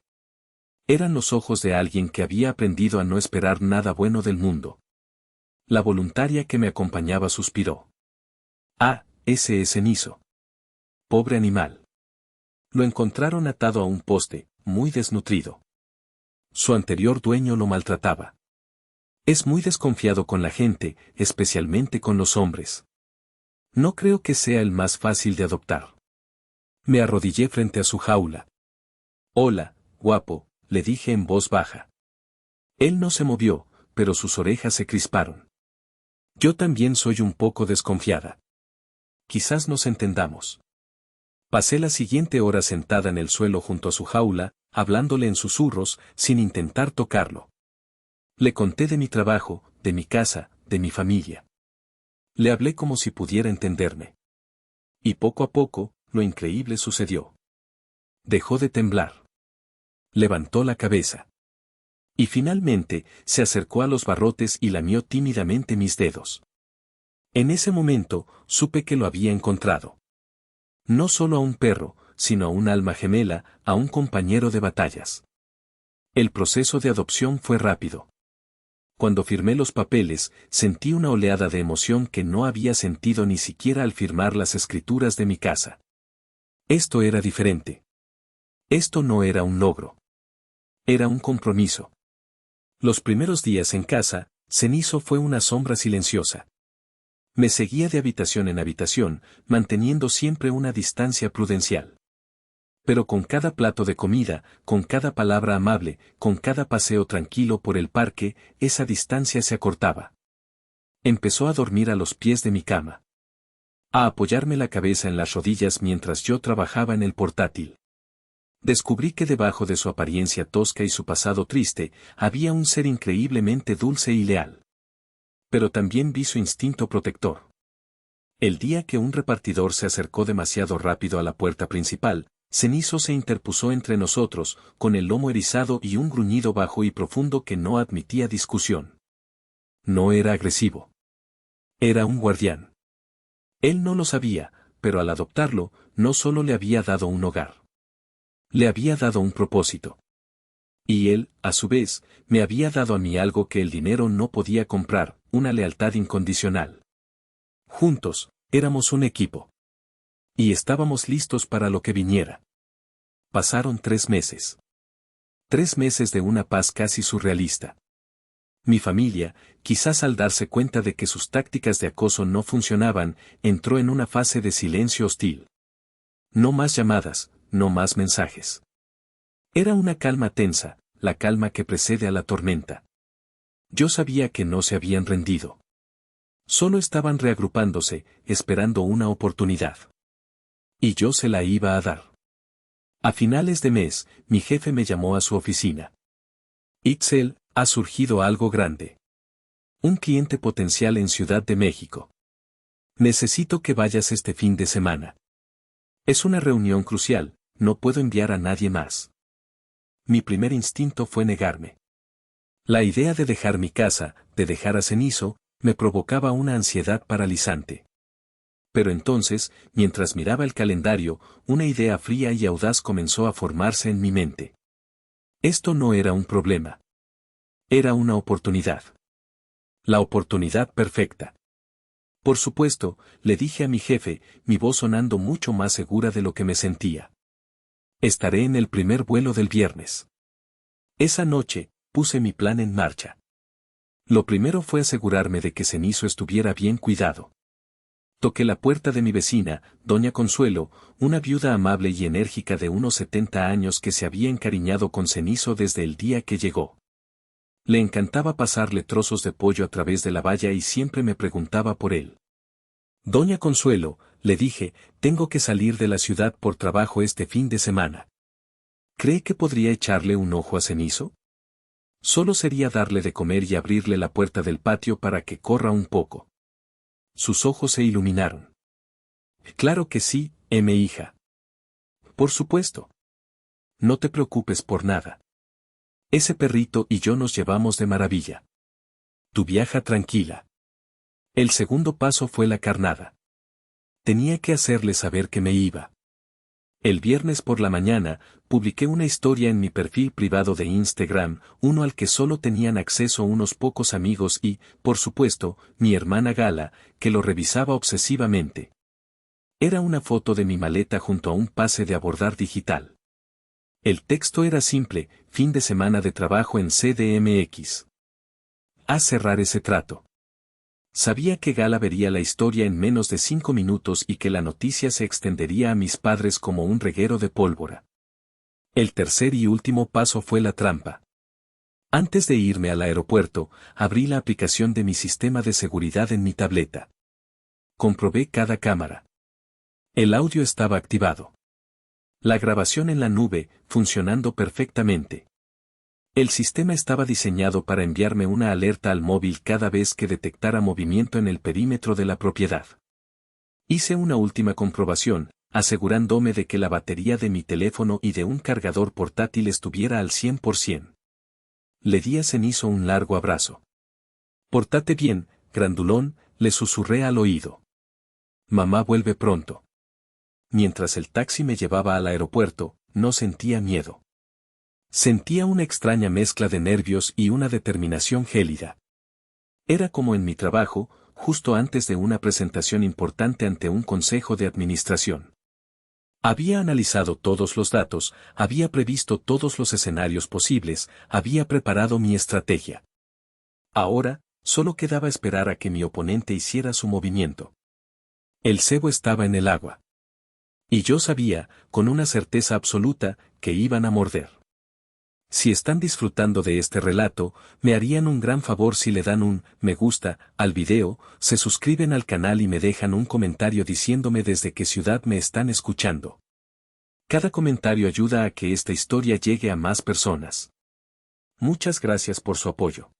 Eran los ojos de alguien que había aprendido a no esperar nada bueno del mundo. La voluntaria que me acompañaba suspiró. Ah, ese es Cenizo. Pobre animal. Lo encontraron atado a un poste, muy desnutrido. Su anterior dueño lo maltrataba. Es muy desconfiado con la gente, especialmente con los hombres. No creo que sea el más fácil de adoptar. Me arrodillé frente a su jaula. Hola, guapo, le dije en voz baja. Él no se movió, pero sus orejas se crisparon. Yo también soy un poco desconfiada. Quizás nos entendamos. Pasé la siguiente hora sentada en el suelo junto a su jaula, hablándole en susurros, sin intentar tocarlo. Le conté de mi trabajo, de mi casa, de mi familia. Le hablé como si pudiera entenderme. Y poco a poco, lo increíble sucedió. Dejó de temblar. Levantó la cabeza. Y finalmente, se acercó a los barrotes y lamió tímidamente mis dedos. En ese momento, supe que lo había encontrado. No solo a un perro, sino a un alma gemela, a un compañero de batallas. El proceso de adopción fue rápido. Cuando firmé los papeles, sentí una oleada de emoción que no había sentido ni siquiera al firmar las escrituras de mi casa. Esto era diferente. Esto no era un logro. Era un compromiso. Los primeros días en casa, Cenizo fue una sombra silenciosa. Me seguía de habitación en habitación, manteniendo siempre una distancia prudencial. Pero con cada plato de comida, con cada palabra amable, con cada paseo tranquilo por el parque, esa distancia se acortaba. Empezó a dormir a los pies de mi cama. A apoyarme la cabeza en las rodillas mientras yo trabajaba en el portátil. Descubrí que debajo de su apariencia tosca y su pasado triste, había un ser increíblemente dulce y leal. Pero también vi su instinto protector. El día que un repartidor se acercó demasiado rápido a la puerta principal, Cenizo se interpuso entre nosotros, con el lomo erizado y un gruñido bajo y profundo que no admitía discusión. No era agresivo. Era un guardián. Él no lo sabía, pero al adoptarlo, no solo le había dado un hogar. Le había dado un propósito. Y él, a su vez, me había dado a mí algo que el dinero no podía comprar, una lealtad incondicional. Juntos, éramos un equipo. Y estábamos listos para lo que viniera. Pasaron 3 meses. 3 meses de una paz casi surrealista. Mi familia, quizás al darse cuenta de que sus tácticas de acoso no funcionaban, entró en una fase de silencio hostil. No más llamadas, no más mensajes. Era una calma tensa, la calma que precede a la tormenta. Yo sabía que no se habían rendido. Solo estaban reagrupándose, esperando una oportunidad. Y yo se la iba a dar. A finales de mes, mi jefe me llamó a su oficina. Itzel, ha surgido algo grande. Un cliente potencial en Ciudad de México. Necesito que vayas este fin de semana. Es una reunión crucial, no puedo enviar a nadie más. Mi primer instinto fue negarme. La idea de dejar mi casa, de dejar a Cenizo, me provocaba una ansiedad paralizante. Pero entonces, mientras miraba el calendario, una idea fría y audaz comenzó a formarse en mi mente. Esto no era un problema. Era una oportunidad. La oportunidad perfecta. Por supuesto, le dije a mi jefe, mi voz sonando mucho más segura de lo que me sentía. Estaré en el primer vuelo del viernes. Esa noche, puse mi plan en marcha. Lo primero fue asegurarme de que Cenizo estuviera bien cuidado. Toqué la puerta de mi vecina, doña Consuelo, una viuda amable y enérgica de unos 70 años que se había encariñado con Cenizo desde el día que llegó. Le encantaba pasarle trozos de pollo a través de la valla y siempre me preguntaba por él. Doña Consuelo, le dije, tengo que salir de la ciudad por trabajo este fin de semana. ¿Cree que podría echarle un ojo a Cenizo? Solo sería darle de comer y abrirle la puerta del patio para que corra un poco. Sus ojos se iluminaron. Claro que sí, hija. Por supuesto. No te preocupes por nada. Ese perrito y yo nos llevamos de maravilla. Tú viaja tranquila. El segundo paso fue la carnada. Tenía que hacerle saber que me iba. El viernes por la mañana, publiqué una historia en mi perfil privado de Instagram, uno al que solo tenían acceso unos pocos amigos y, por supuesto, mi hermana Gala, que lo revisaba obsesivamente. Era una foto de mi maleta junto a un pase de abordar digital. El texto era simple, fin de semana de trabajo en CDMX. A cerrar ese trato. Sabía que Gala vería la historia en menos de 5 minutos y que la noticia se extendería a mis padres como un reguero de pólvora. El tercer y último paso fue la trampa. Antes de irme al aeropuerto, abrí la aplicación de mi sistema de seguridad en mi tableta. Comprobé cada cámara. El audio estaba activado. La grabación en la nube, funcionando perfectamente. El sistema estaba diseñado para enviarme una alerta al móvil cada vez que detectara movimiento en el perímetro de la propiedad. Hice una última comprobación, asegurándome de que la batería de mi teléfono y de un cargador portátil estuviera al 100%. Le di a Cenizo un largo abrazo. Pórtate bien, grandulón, le susurré al oído. Mamá vuelve pronto. Mientras el taxi me llevaba al aeropuerto, no sentía miedo. Sentía una extraña mezcla de nervios y una determinación gélida. Era como en mi trabajo, justo antes de una presentación importante ante un consejo de administración. Había analizado todos los datos, había previsto todos los escenarios posibles, había preparado mi estrategia. Ahora, solo quedaba esperar a que mi oponente hiciera su movimiento. El cebo estaba en el agua. Y yo sabía, con una certeza absoluta, que iban a morder. Si están disfrutando de este relato, me harían un gran favor si le dan un me gusta al video, se suscriben al canal y me dejan un comentario diciéndome desde qué ciudad me están escuchando. Cada comentario ayuda a que esta historia llegue a más personas. Muchas gracias por su apoyo.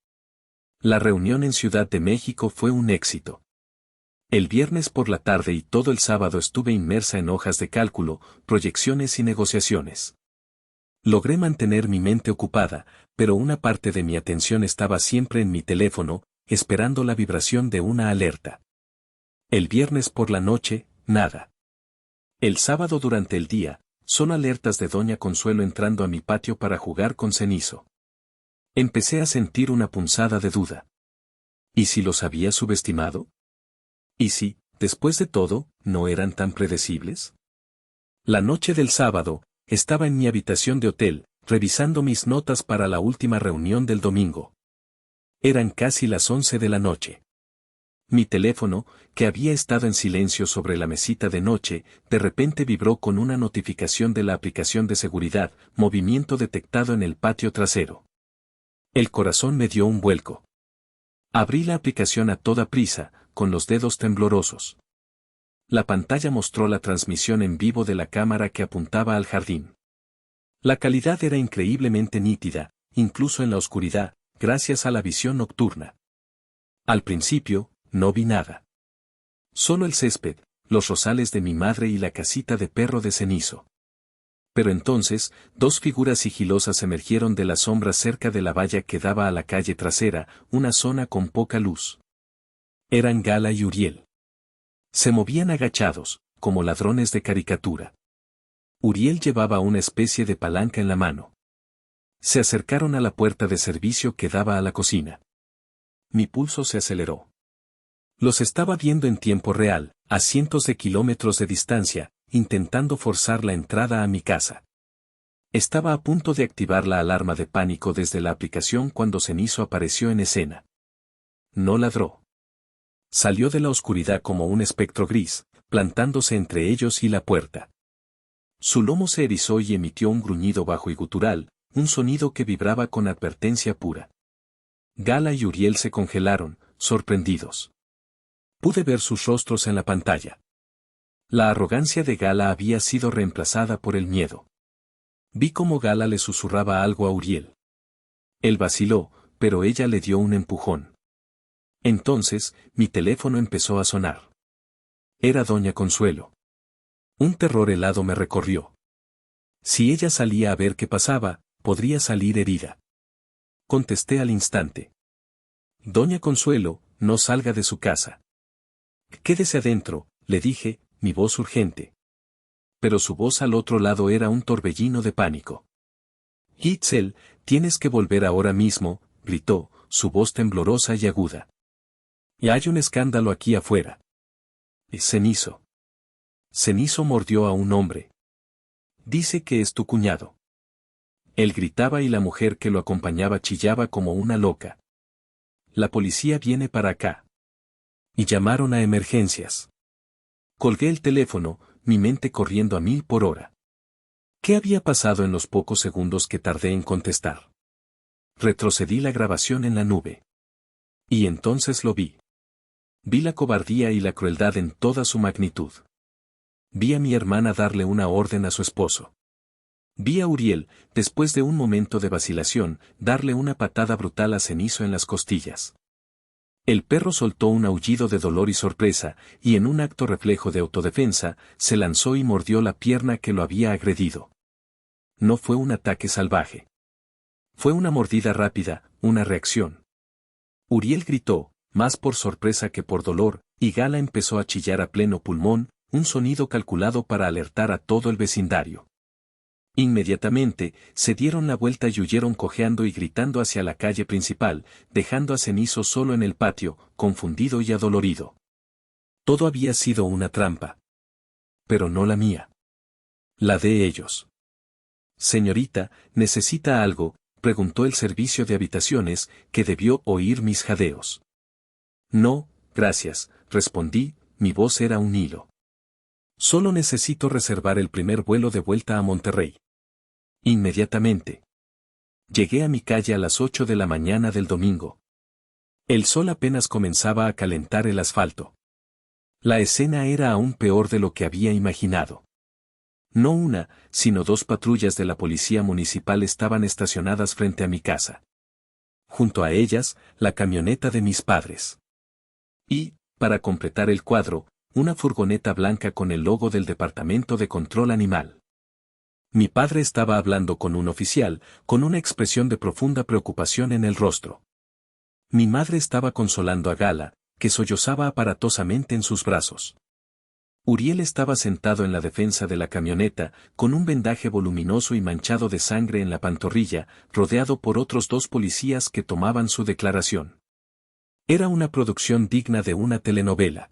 La reunión en Ciudad de México fue un éxito. El viernes por la tarde y todo el sábado estuve inmersa en hojas de cálculo, proyecciones y negociaciones. Logré mantener mi mente ocupada, pero una parte de mi atención estaba siempre en mi teléfono, esperando la vibración de una alerta. El viernes por la noche, nada. El sábado durante el día, son alertas de Doña Consuelo entrando a mi patio para jugar con Cenizo. Empecé a sentir una punzada de duda. ¿Y si los había subestimado? ¿Y si, después de todo, no eran tan predecibles? La noche del sábado, estaba en mi habitación de hotel, revisando mis notas para la última reunión del domingo. Eran casi las 11 de la noche. Mi teléfono, que había estado en silencio sobre la mesita de noche, de repente vibró con una notificación de la aplicación de seguridad, movimiento detectado en el patio trasero. El corazón me dio un vuelco. Abrí la aplicación a toda prisa, con los dedos temblorosos. La pantalla mostró la transmisión en vivo de la cámara que apuntaba al jardín. La calidad era increíblemente nítida, incluso en la oscuridad, gracias a la visión nocturna. Al principio, no vi nada. Solo el césped, los rosales de mi madre y la casita de perro de cenizo. Pero entonces, dos figuras sigilosas emergieron de las sombras cerca de la valla que daba a la calle trasera, una zona con poca luz. Eran Gala y Uriel. Se movían agachados, como ladrones de caricatura. Uriel llevaba una especie de palanca en la mano. Se acercaron a la puerta de servicio que daba a la cocina. Mi pulso se aceleró. Los estaba viendo en tiempo real, a cientos de kilómetros de distancia, intentando forzar la entrada a mi casa. Estaba a punto de activar la alarma de pánico desde la aplicación cuando Cenizo apareció en escena. No ladró. Salió de la oscuridad como un espectro gris, plantándose entre ellos y la puerta. Su lomo se erizó y emitió un gruñido bajo y gutural, un sonido que vibraba con advertencia pura. Gala y Uriel se congelaron, sorprendidos. Pude ver sus rostros en la pantalla. La arrogancia de Gala había sido reemplazada por el miedo. Vi cómo Gala le susurraba algo a Uriel. Él vaciló, pero ella le dio un empujón. Entonces, mi teléfono empezó a sonar. Era Doña Consuelo. Un terror helado me recorrió. Si ella salía a ver qué pasaba, podría salir herida. Contesté al instante. Doña Consuelo, no salga de su casa. Quédese adentro, le dije, mi voz urgente. Pero su voz al otro lado era un torbellino de pánico. Itzel, tienes que volver ahora mismo, gritó, su voz temblorosa y aguda. Y hay un escándalo aquí afuera. Cenizo. Cenizo mordió a un hombre. Dice que es tu cuñado. Él gritaba y la mujer que lo acompañaba chillaba como una loca. La policía viene para acá. Y llamaron a emergencias. Colgué el teléfono, mi mente corriendo a 1000 por hora. ¿Qué había pasado en los pocos segundos que tardé en contestar? Retrocedí la grabación en la nube. Y entonces lo vi. Vi la cobardía y la crueldad en toda su magnitud. Vi a mi hermana darle una orden a su esposo. Vi a Uriel, después de un momento de vacilación, darle una patada brutal a Cenizo en las costillas. El perro soltó un aullido de dolor y sorpresa, y en un acto reflejo de autodefensa, se lanzó y mordió la pierna que lo había agredido. No fue un ataque salvaje. Fue una mordida rápida, una reacción. Uriel gritó, más por sorpresa que por dolor, y Gala empezó a chillar a pleno pulmón, un sonido calculado para alertar a todo el vecindario. Inmediatamente, se dieron la vuelta y huyeron cojeando y gritando hacia la calle principal, dejando a Cenizo solo en el patio, confundido y adolorido. Todo había sido una trampa. Pero no la mía. La de ellos. Señorita, ¿necesita algo?, preguntó el servicio de habitaciones, que debió oír mis jadeos. No, gracias, respondí, mi voz era un hilo. Solo necesito reservar el primer vuelo de vuelta a Monterrey. Inmediatamente. Llegué a mi calle a las 8 de la mañana del domingo. El sol apenas comenzaba a calentar el asfalto. La escena era aún peor de lo que había imaginado. No una, sino 2 patrullas de la policía municipal estaban estacionadas frente a mi casa. Junto a ellas, la camioneta de mis padres. Y, para completar el cuadro, una furgoneta blanca con el logo del Departamento de Control Animal. Mi padre estaba hablando con un oficial, con una expresión de profunda preocupación en el rostro. Mi madre estaba consolando a Gala, que sollozaba aparatosamente en sus brazos. Uriel estaba sentado en la defensa de la camioneta, con un vendaje voluminoso y manchado de sangre en la pantorrilla, rodeado por otros 2 policías que tomaban su declaración. Era una producción digna de una telenovela.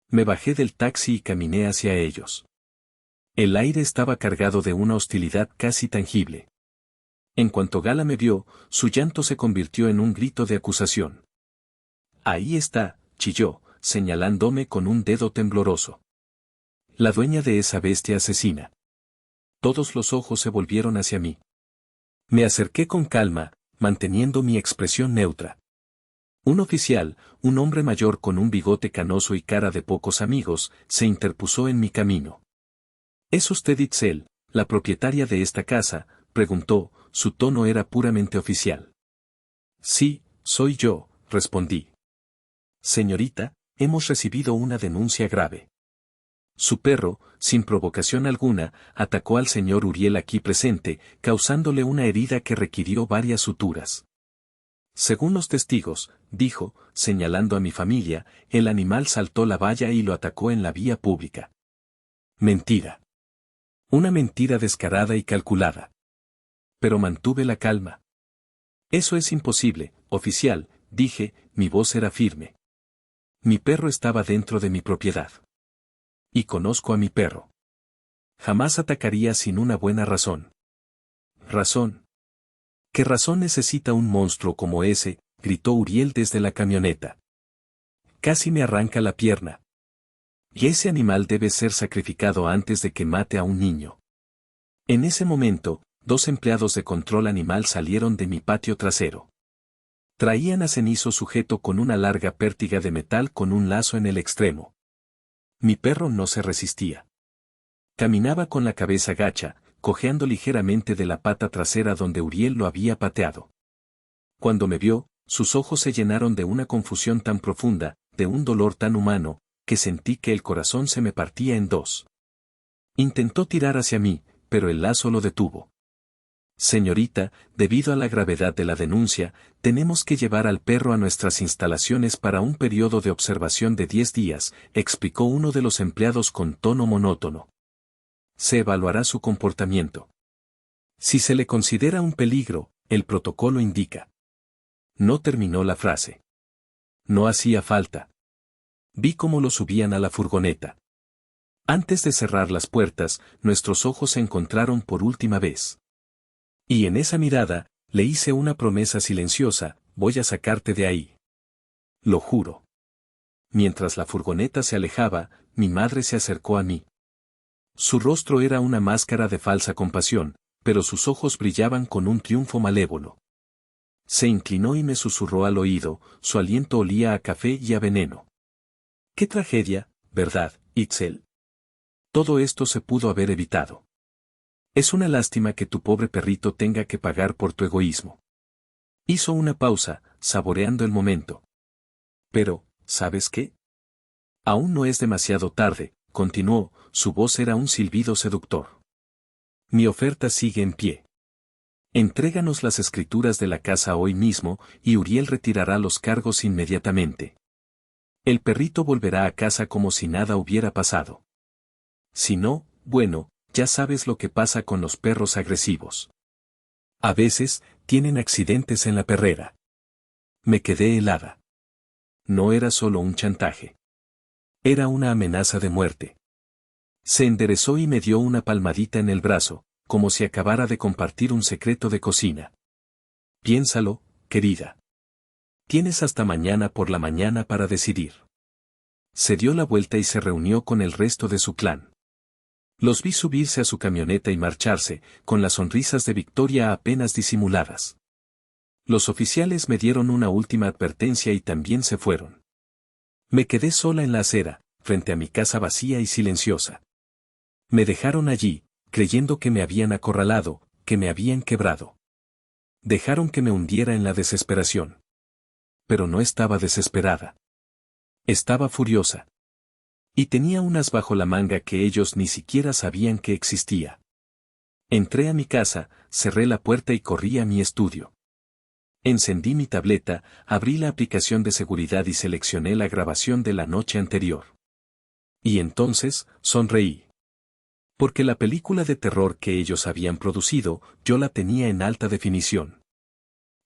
Me bajé del taxi y caminé hacia ellos. El aire estaba cargado de una hostilidad casi tangible. En cuanto Gala me vio, su llanto se convirtió en un grito de acusación. Ahí está, chilló, señalándome con un dedo tembloroso. La dueña de esa bestia asesina. Todos los ojos se volvieron hacia mí. Me acerqué con calma, manteniendo mi expresión neutra. Un oficial, un hombre mayor con un bigote canoso y cara de pocos amigos, se interpuso en mi camino. ¿Es usted Itzel, la propietaria de esta casa?, preguntó, su tono era puramente oficial. Sí, soy yo, respondí. Señorita, hemos recibido una denuncia grave. Su perro, sin provocación alguna, atacó al señor Uriel aquí presente, causándole una herida que requirió varias suturas. Según los testigos, dijo, señalando a mi familia, el animal saltó la valla y lo atacó en la vía pública. Mentira. Una mentira descarada y calculada. Pero mantuve la calma. Eso es imposible, oficial, dije, mi voz era firme. Mi perro estaba dentro de mi propiedad. Y conozco a mi perro. Jamás atacaría sin una buena razón. ¿Razón? ¿Qué razón necesita un monstruo como ese?, gritó Uriel desde la camioneta. Casi me arranca la pierna. Y ese animal debe ser sacrificado antes de que mate a un niño. En ese momento, 2 empleados de control animal salieron de mi patio trasero. Traían a Cenizo sujeto con una larga pértiga de metal con un lazo en el extremo. Mi perro no se resistía. Caminaba con la cabeza gacha, cojeando ligeramente de la pata trasera donde Uriel lo había pateado. Cuando me vio, sus ojos se llenaron de una confusión tan profunda, de un dolor tan humano, que sentí que el corazón se me partía en 2. Intentó tirar hacia mí, pero el lazo lo detuvo. Señorita, debido a la gravedad de la denuncia, tenemos que llevar al perro a nuestras instalaciones para un periodo de observación de 10 días, explicó uno de los empleados con tono monótono. Se evaluará su comportamiento. Si se le considera un peligro, el protocolo indica. No terminó la frase. No hacía falta. Vi cómo lo subían a la furgoneta. Antes de cerrar las puertas, nuestros ojos se encontraron por última vez. Y en esa mirada, le hice una promesa silenciosa, voy a sacarte de ahí. Lo juro. Mientras la furgoneta se alejaba, mi madre se acercó a mí. Su rostro era una máscara de falsa compasión, pero sus ojos brillaban con un triunfo malévolo. Se inclinó y me susurró al oído, su aliento olía a café y a veneno. ¡Qué tragedia, verdad, Itzel! Todo esto se pudo haber evitado. Es una lástima que tu pobre perrito tenga que pagar por tu egoísmo. Hizo una pausa, saboreando el momento. Pero, ¿sabes qué? Aún no es demasiado tarde, continuó, su voz era un silbido seductor. Mi oferta sigue en pie. Entréganos las escrituras de la casa hoy mismo, y Uriel retirará los cargos inmediatamente. El perrito volverá a casa como si nada hubiera pasado. Si no, bueno, ya sabes lo que pasa con los perros agresivos. A veces, tienen accidentes en la perrera. Me quedé helada. No era solo un chantaje. Era una amenaza de muerte. Se enderezó y me dio una palmadita en el brazo, como si acabara de compartir un secreto de cocina. Piénsalo, querida. Tienes hasta mañana por la mañana para decidir. Se dio la vuelta y se reunió con el resto de su clan. Los vi subirse a su camioneta y marcharse, con las sonrisas de victoria apenas disimuladas. Los oficiales me dieron una última advertencia y también se fueron. Me quedé sola en la acera, frente a mi casa vacía y silenciosa. Me dejaron allí, creyendo que me habían acorralado, que me habían quebrado. Dejaron que me hundiera en la desesperación. Pero no estaba desesperada. Estaba furiosa. Y tenía unas bajo la manga que ellos ni siquiera sabían que existía. Entré a mi casa, cerré la puerta y corrí a mi estudio. Encendí mi tableta, abrí la aplicación de seguridad y seleccioné la grabación de la noche anterior. Y entonces, sonreí. Porque la película de terror que ellos habían producido, yo la tenía en alta definición.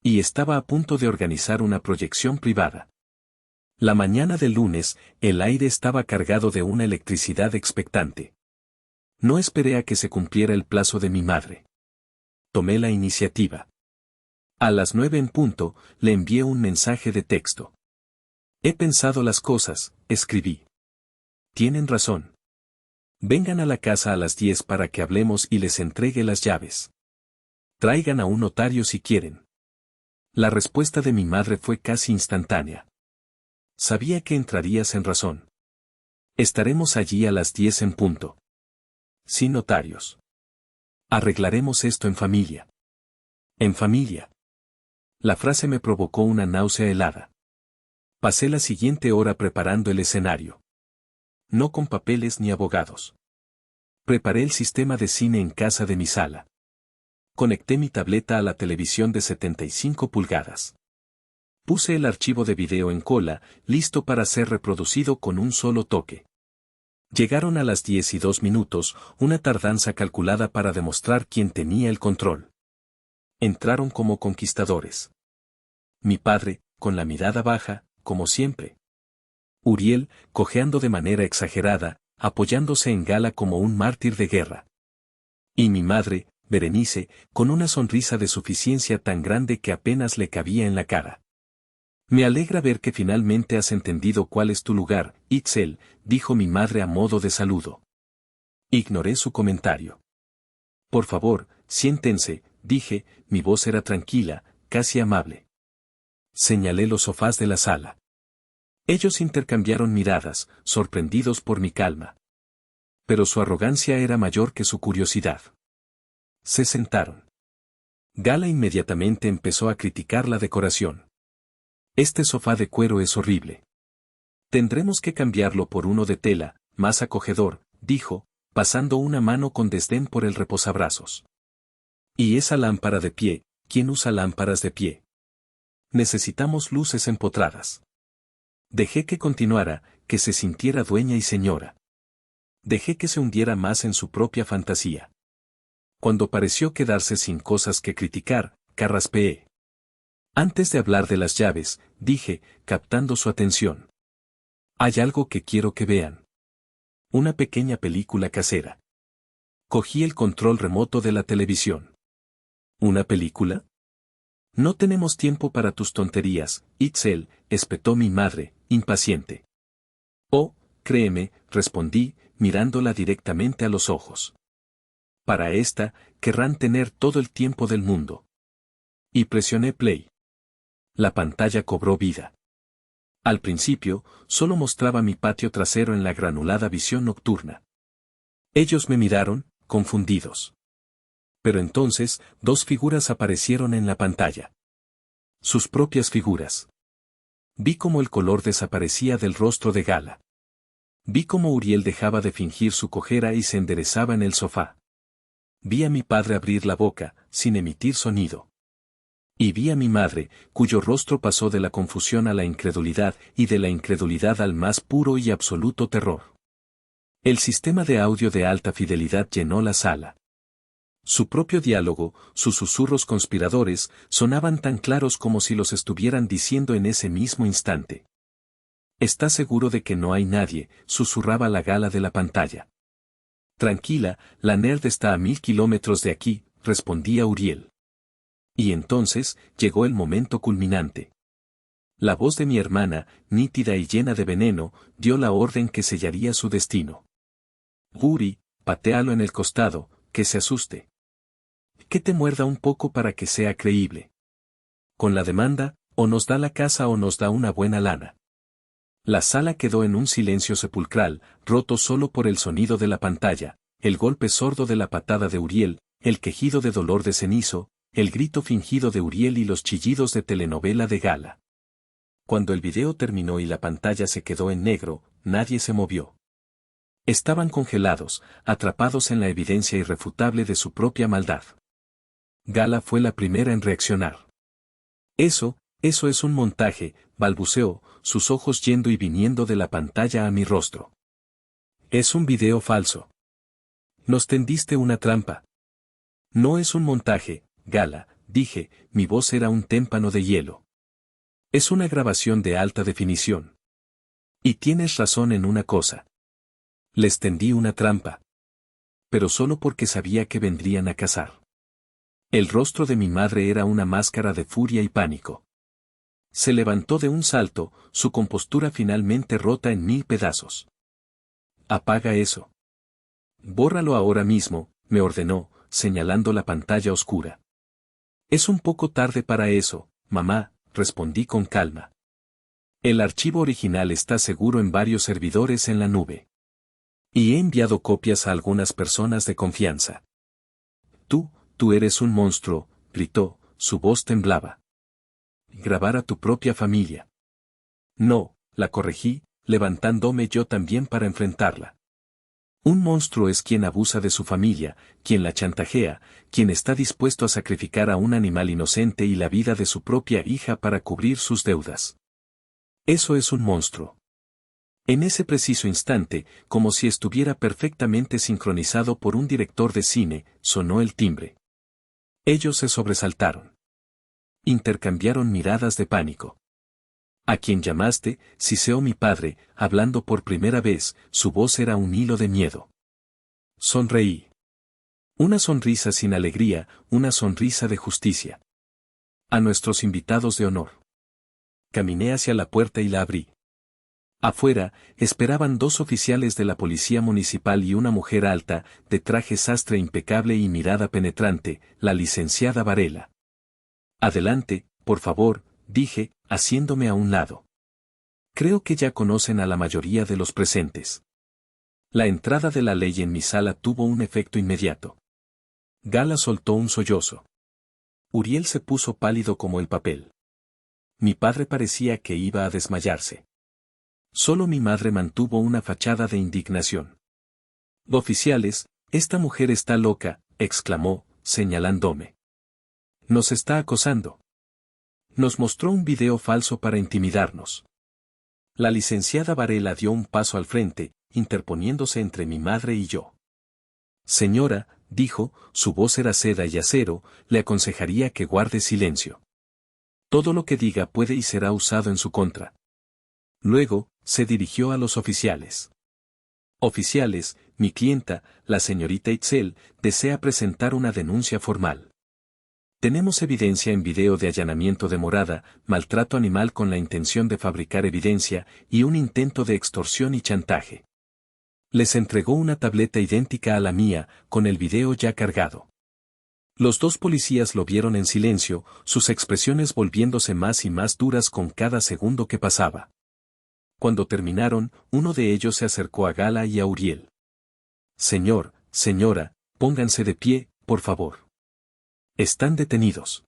Y estaba a punto de organizar una proyección privada. La mañana del lunes, el aire estaba cargado de una electricidad expectante. No esperé a que se cumpliera el plazo de mi madre. Tomé la iniciativa. A las 9 en punto, le envié un mensaje de texto. He pensado las cosas, escribí. Tienen razón. Vengan a la casa a las 10 para que hablemos y les entregue las llaves. Traigan a un notario si quieren. La respuesta de mi madre fue casi instantánea. Sabía que entrarías en razón. Estaremos allí a las 10 en punto. Sin notarios. Arreglaremos esto en familia. En familia. La frase me provocó una náusea helada. Pasé la siguiente hora preparando el escenario. No con papeles ni abogados. Preparé el sistema de cine en casa de mi sala. Conecté mi tableta a la televisión de 75 pulgadas. Puse el archivo de video en cola, listo para ser reproducido con un solo toque. Llegaron a las 10:02, una tardanza calculada para demostrar quién tenía el control. Entraron como conquistadores. Mi padre, con la mirada baja, como siempre. Uriel, cojeando de manera exagerada, apoyándose en Gala como un mártir de guerra. Y mi madre, Berenice, con una sonrisa de suficiencia tan grande que apenas le cabía en la cara. Me alegra ver que finalmente has entendido cuál es tu lugar, Itzel, dijo mi madre a modo de saludo. Ignoré su comentario. Por favor, siéntense, dije, mi voz era tranquila, casi amable. Señalé los sofás de la sala. Ellos intercambiaron miradas, sorprendidos por mi calma. Pero su arrogancia era mayor que su curiosidad. Se sentaron. Gala inmediatamente empezó a criticar la decoración. Este sofá de cuero es horrible. Tendremos que cambiarlo por uno de tela, más acogedor, dijo, pasando una mano con desdén por el reposabrazos. Y esa lámpara de pie, ¿quién usa lámparas de pie? Necesitamos luces empotradas. Dejé que continuara, que se sintiera dueña y señora. Dejé que se hundiera más en su propia fantasía. Cuando pareció quedarse sin cosas que criticar, carraspeé. Antes de hablar de las llaves, dije, captando su atención. Hay algo que quiero que vean. Una pequeña película casera. Cogí el control remoto de la televisión. ¿Una película? No tenemos tiempo para tus tonterías, Itzel, espetó mi madre, impaciente. Oh, créeme, respondí, mirándola directamente a los ojos. Para esta, querrán tener todo el tiempo del mundo. Y presioné play. La pantalla cobró vida. Al principio, solo mostraba mi patio trasero en la granulada visión nocturna. Ellos me miraron, confundidos. Pero entonces, dos figuras aparecieron en la pantalla. Sus propias figuras. Vi cómo el color desaparecía del rostro de Gala. Vi cómo Uriel dejaba de fingir su cojera y se enderezaba en el sofá. Vi a mi padre abrir la boca, sin emitir sonido. Y vi a mi madre, cuyo rostro pasó de la confusión a la incredulidad y de la incredulidad al más puro y absoluto terror. El sistema de audio de alta fidelidad llenó la sala. Su propio diálogo, sus susurros conspiradores, sonaban tan claros como si los estuvieran diciendo en ese mismo instante. ¿Estás seguro de que no hay nadie?, susurraba la Gala de la pantalla. Tranquila, la nerd está a 1000 kilómetros de aquí, respondía Uriel. Y entonces, llegó el momento culminante. La voz de mi hermana, nítida y llena de veneno, dio la orden que sellaría su destino. Guri, patéalo en el costado, que se asuste. Que te muerda un poco para que sea creíble. Con la demanda, o nos da la casa o nos da una buena lana. La sala quedó en un silencio sepulcral, roto solo por el sonido de la pantalla, el golpe sordo de la patada de Uriel, el quejido de dolor de Cenizo, el grito fingido de Uriel y los chillidos de telenovela de Gala. Cuando el video terminó y la pantalla se quedó en negro, nadie se movió. Estaban congelados, atrapados en la evidencia irrefutable de su propia maldad. Gala fue la primera en reaccionar. Eso es un montaje, balbuceó, sus ojos yendo y viniendo de la pantalla a mi rostro. Es un video falso. Nos tendiste una trampa. No es un montaje, Gala, dije, mi voz era un témpano de hielo. Es una grabación de alta definición. Y tienes razón en una cosa. Les tendí una trampa. Pero solo porque sabía que vendrían a cazar. El rostro de mi madre era una máscara de furia y pánico. Se levantó de un salto, su compostura finalmente rota en 1000 pedazos. Apaga eso. Bórralo ahora mismo, me ordenó, señalando la pantalla oscura. Es un poco tarde para eso, mamá, respondí con calma. El archivo original está seguro en varios servidores en la nube. Y he enviado copias a algunas personas de confianza. Tú eres un monstruo, gritó, su voz temblaba. Grabar a tu propia familia. No, la corregí, levantándome yo también para enfrentarla. Un monstruo es quien abusa de su familia, quien la chantajea, quien está dispuesto a sacrificar a un animal inocente y la vida de su propia hija para cubrir sus deudas. Eso es un monstruo. En ese preciso instante, como si estuviera perfectamente sincronizado por un director de cine, sonó el timbre. Ellos se sobresaltaron. Intercambiaron miradas de pánico. ¿A quién llamaste?, siseó mi padre, hablando por primera vez, su voz era un hilo de miedo. Sonreí. Una sonrisa sin alegría, una sonrisa de justicia. A nuestros invitados de honor. Caminé hacia la puerta y la abrí. Afuera, esperaban 2 oficiales de la policía municipal y una mujer alta, de traje sastre impecable y mirada penetrante, la licenciada Varela. Adelante, por favor, dije, haciéndome a un lado. Creo que ya conocen a la mayoría de los presentes. La entrada de la ley en mi sala tuvo un efecto inmediato. Gala soltó un sollozo. Uriel se puso pálido como el papel. Mi padre parecía que iba a desmayarse. Solo mi madre mantuvo una fachada de indignación. «Oficiales, esta mujer está loca», exclamó, señalándome. «Nos está acosando. Nos mostró un video falso para intimidarnos». La licenciada Varela dio un paso al frente, interponiéndose entre mi madre y yo. «Señora», dijo, su voz era seda y acero, «le aconsejaría que guarde silencio. Todo lo que diga puede y será usado en su contra». Luego, se dirigió a los oficiales. «Oficiales, mi clienta, la señorita Itzel, desea presentar una denuncia formal. Tenemos evidencia en video de allanamiento de morada, maltrato animal con la intención de fabricar evidencia y un intento de extorsión y chantaje». Les entregó una tableta idéntica a la mía, con el video ya cargado. Los 2 policías lo vieron en silencio, sus expresiones volviéndose más y más duras con cada segundo que pasaba. Cuando terminaron, uno de ellos se acercó a Gala y a Uriel. «Señor, señora, pónganse de pie, por favor. Están detenidos».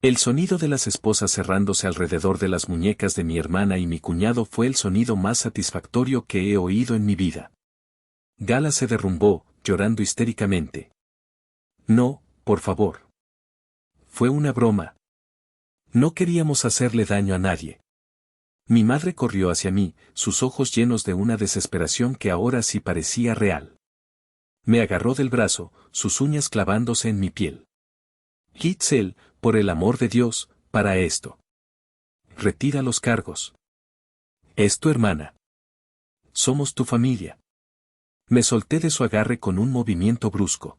El sonido de las esposas cerrándose alrededor de las muñecas de mi hermana y mi cuñado fue el sonido más satisfactorio que he oído en mi vida. Gala se derrumbó, llorando histéricamente. «No, por favor. Fue una broma. No queríamos hacerle daño a nadie». Mi madre corrió hacia mí, sus ojos llenos de una desesperación que ahora sí parecía real. Me agarró del brazo, sus uñas clavándose en mi piel. «Itzel, por el amor de Dios, para esto. Retira los cargos. Es tu hermana. Somos tu familia». Me solté de su agarre con un movimiento brusco.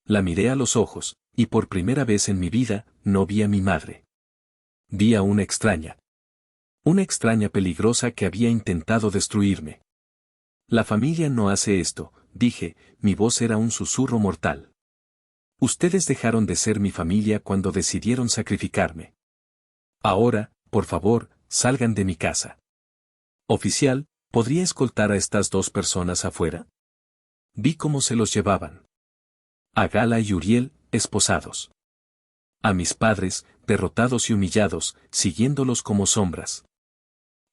La miré a los ojos, y por primera vez en mi vida, no vi a mi madre. Vi a una extraña. Una extraña peligrosa que había intentado destruirme. «La familia no hace esto», dije, mi voz era un susurro mortal. «Ustedes dejaron de ser mi familia cuando decidieron sacrificarme. Ahora, por favor, salgan de mi casa». «Oficial, ¿podría escoltar a estas 2 personas afuera?». Vi cómo se los llevaban. A Gala y Uriel, esposados. A mis padres, derrotados y humillados, siguiéndolos como sombras.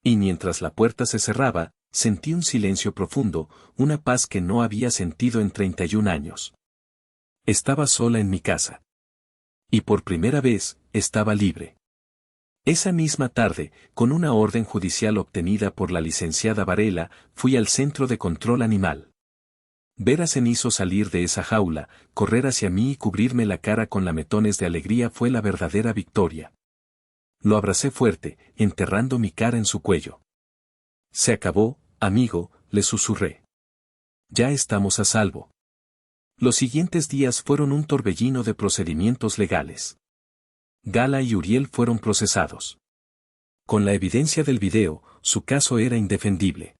Y mientras la puerta se cerraba, sentí un silencio profundo, una paz que no había sentido en 31 años. Estaba sola en mi casa. Y por primera vez, estaba libre. Esa misma tarde, con una orden judicial obtenida por la licenciada Varela, fui al centro de control animal. Ver a Cenizo salir de esa jaula, correr hacia mí y cubrirme la cara con lametones de alegría fue la verdadera victoria. Lo abracé fuerte, enterrando mi cara en su cuello. «Se acabó, amigo», le susurré. «Ya estamos a salvo». Los siguientes días fueron un torbellino de procedimientos legales. Gala y Uriel fueron procesados. Con la evidencia del video, su caso era indefendible.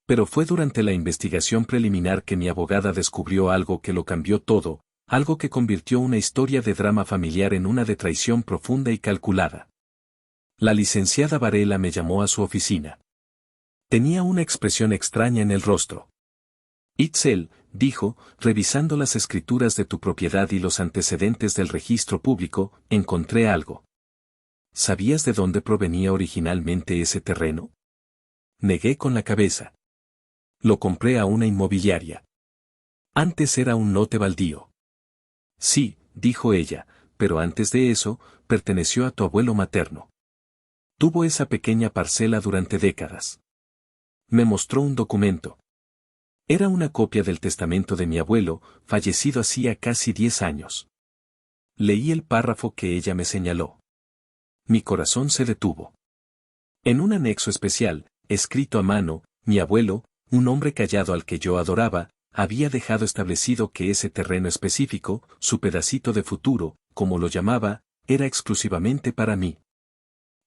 Pero fue durante la investigación preliminar que mi abogada descubrió algo que lo cambió todo, Algo que convirtió una historia de drama familiar en una de traición profunda y calculada. La licenciada Varela me llamó a su oficina. Tenía una expresión extraña en el rostro. Itzel, dijo, revisando las escrituras de tu propiedad y los antecedentes del registro público, encontré algo. ¿Sabías de dónde provenía originalmente ese terreno? Negué con la cabeza. Lo compré a una inmobiliaria. Antes era un lote baldío. Sí, dijo ella, pero antes de eso, perteneció a tu abuelo materno. Tuvo esa pequeña parcela durante décadas. Me mostró un documento. Era una copia del testamento de mi abuelo, fallecido hacía casi 10 años. Leí el párrafo que ella me señaló. Mi corazón se detuvo. En un anexo especial, escrito a mano, mi abuelo, un hombre callado al que yo adoraba, había dejado establecido que ese terreno específico, su pedacito de futuro, como lo llamaba, era exclusivamente para mí.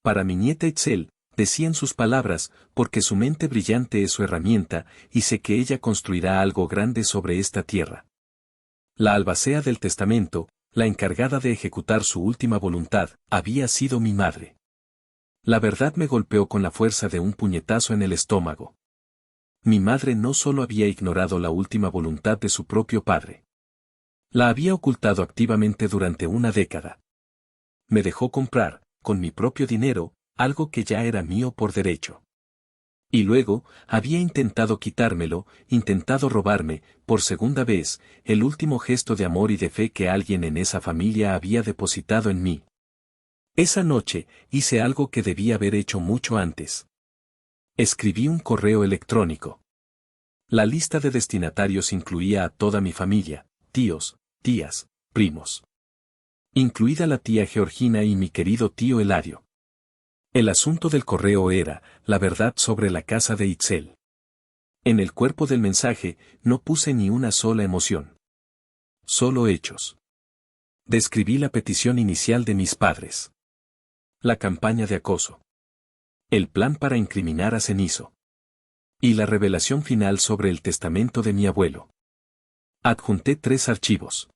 Para mi nieta Itzel, decían sus palabras, porque su mente brillante es su herramienta, y sé que ella construirá algo grande sobre esta tierra. La albacea del testamento, la encargada de ejecutar su última voluntad, había sido mi madre. La verdad me golpeó con la fuerza de un puñetazo en el estómago. Mi madre no solo había ignorado la última voluntad de su propio padre. La había ocultado activamente durante una década. Me dejó comprar, con mi propio dinero, algo que ya era mío por derecho. Y luego, había intentado quitármelo, intentado robarme, por segunda vez, el último gesto de amor y de fe que alguien en esa familia había depositado en mí. Esa noche, hice algo que debía haber hecho mucho antes. Escribí un correo electrónico. La lista de destinatarios incluía a toda mi familia, tíos, tías, primos. Incluida la tía Georgina y mi querido tío Eladio. El asunto del correo era, la verdad sobre la casa de Itzel. En el cuerpo del mensaje, no puse ni una sola emoción. Solo hechos. Describí la petición inicial de mis padres. La campaña de acoso. El plan para incriminar a Cenizo. Y la revelación final sobre el testamento de mi abuelo. Adjunté 3 archivos.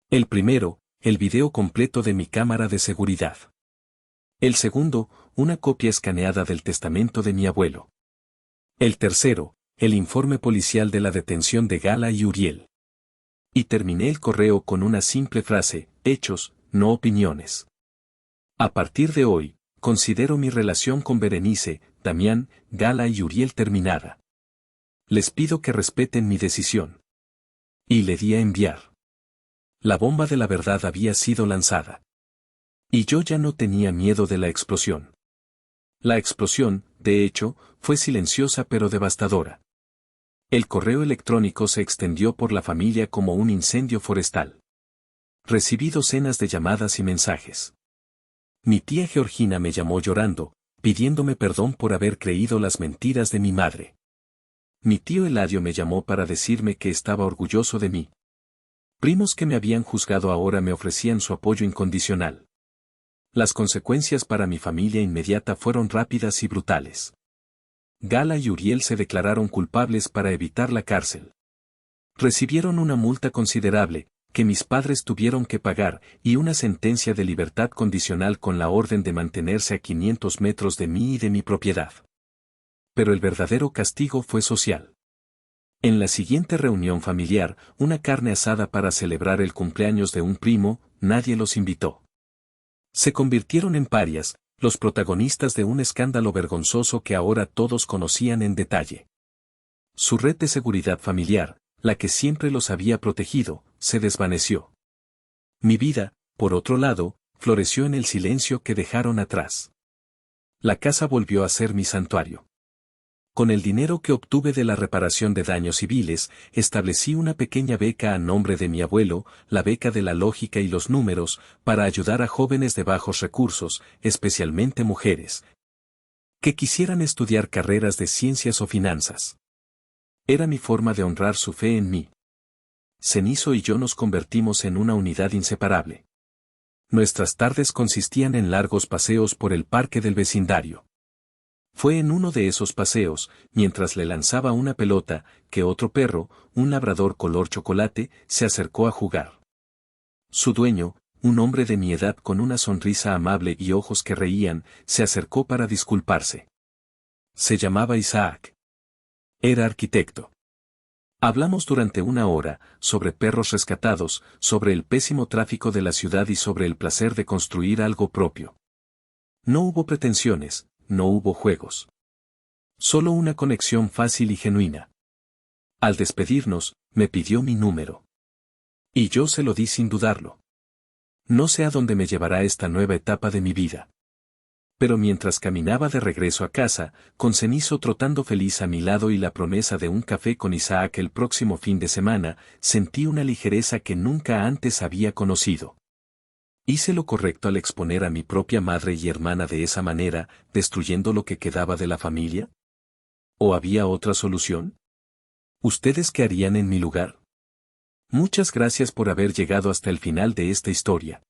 El primero, el video completo de mi cámara de seguridad. El segundo, una copia escaneada del testamento de mi abuelo. El tercero, el informe policial de la detención de Gala y Uriel. Y terminé el correo con una simple frase, hechos, no opiniones. A partir de hoy, considero mi relación con Berenice, Damián, Gala y Uriel terminada. Les pido que respeten mi decisión. Y le di a enviar. La bomba de la verdad había sido lanzada. Y yo ya no tenía miedo de la explosión. La explosión, de hecho, fue silenciosa pero devastadora. El correo electrónico se extendió por la familia como un incendio forestal. Recibí docenas de llamadas y mensajes. Mi tía Georgina me llamó llorando, pidiéndome perdón por haber creído las mentiras de mi madre. Mi tío Eladio me llamó para decirme que estaba orgulloso de mí. Primos que me habían juzgado ahora me ofrecían su apoyo incondicional. Las consecuencias para mi familia inmediata fueron rápidas y brutales. Gala y Uriel se declararon culpables para evitar la cárcel. Recibieron una multa considerable, que mis padres tuvieron que pagar, y una sentencia de libertad condicional con la orden de mantenerse a 500 metros de mí y de mi propiedad. Pero el verdadero castigo fue social. En la siguiente reunión familiar, una carne asada para celebrar el cumpleaños de un primo, nadie los invitó. Se convirtieron en parias, los protagonistas de un escándalo vergonzoso que ahora todos conocían en detalle. Su red de seguridad familiar, la que siempre los había protegido, se desvaneció. Mi vida, por otro lado, floreció en el silencio que dejaron atrás. La casa volvió a ser mi santuario. Con el dinero que obtuve de la reparación de daños civiles, establecí una pequeña beca a nombre de mi abuelo, la beca de la lógica y los números, para ayudar a jóvenes de bajos recursos, especialmente mujeres, que quisieran estudiar carreras de ciencias o finanzas. Era mi forma de honrar su fe en mí. Cenizo y yo nos convertimos en una unidad inseparable. Nuestras tardes consistían en largos paseos por el parque del vecindario. Fue en uno de esos paseos, mientras le lanzaba una pelota, que otro perro, un labrador color chocolate, se acercó a jugar. Su dueño, un hombre de mi edad con una sonrisa amable y ojos que reían, se acercó para disculparse. Se llamaba Isaac. Era arquitecto. Hablamos durante una hora, sobre perros rescatados, sobre el pésimo tráfico de la ciudad y sobre el placer de construir algo propio. No hubo pretensiones, no hubo juegos. Solo una conexión fácil y genuina. Al despedirnos, me pidió mi número. Y yo se lo di sin dudarlo. No sé a dónde me llevará esta nueva etapa de mi vida. Pero mientras caminaba de regreso a casa, con Cenizo trotando feliz a mi lado y la promesa de un café con Isaac el próximo fin de semana, sentí una ligereza que nunca antes había conocido. ¿Hice lo correcto al exponer a mi propia madre y hermana de esa manera, destruyendo lo que quedaba de la familia? ¿O había otra solución? ¿Ustedes qué harían en mi lugar? Muchas gracias por haber llegado hasta el final de esta historia.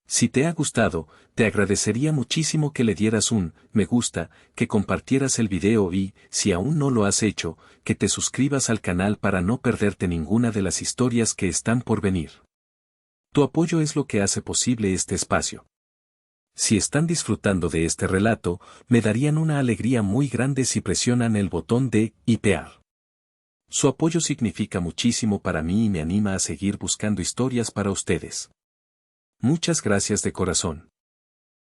Si te ha gustado, te agradecería muchísimo que le dieras un me gusta, que compartieras el video y, si aún no lo has hecho, que te suscribas al canal para no perderte ninguna de las historias que están por venir. Tu apoyo es lo que hace posible este espacio. Si están disfrutando de este relato, me darían una alegría muy grande si presionan el botón de hipear. Su apoyo significa muchísimo para mí y me anima a seguir buscando historias para ustedes. Muchas gracias de corazón.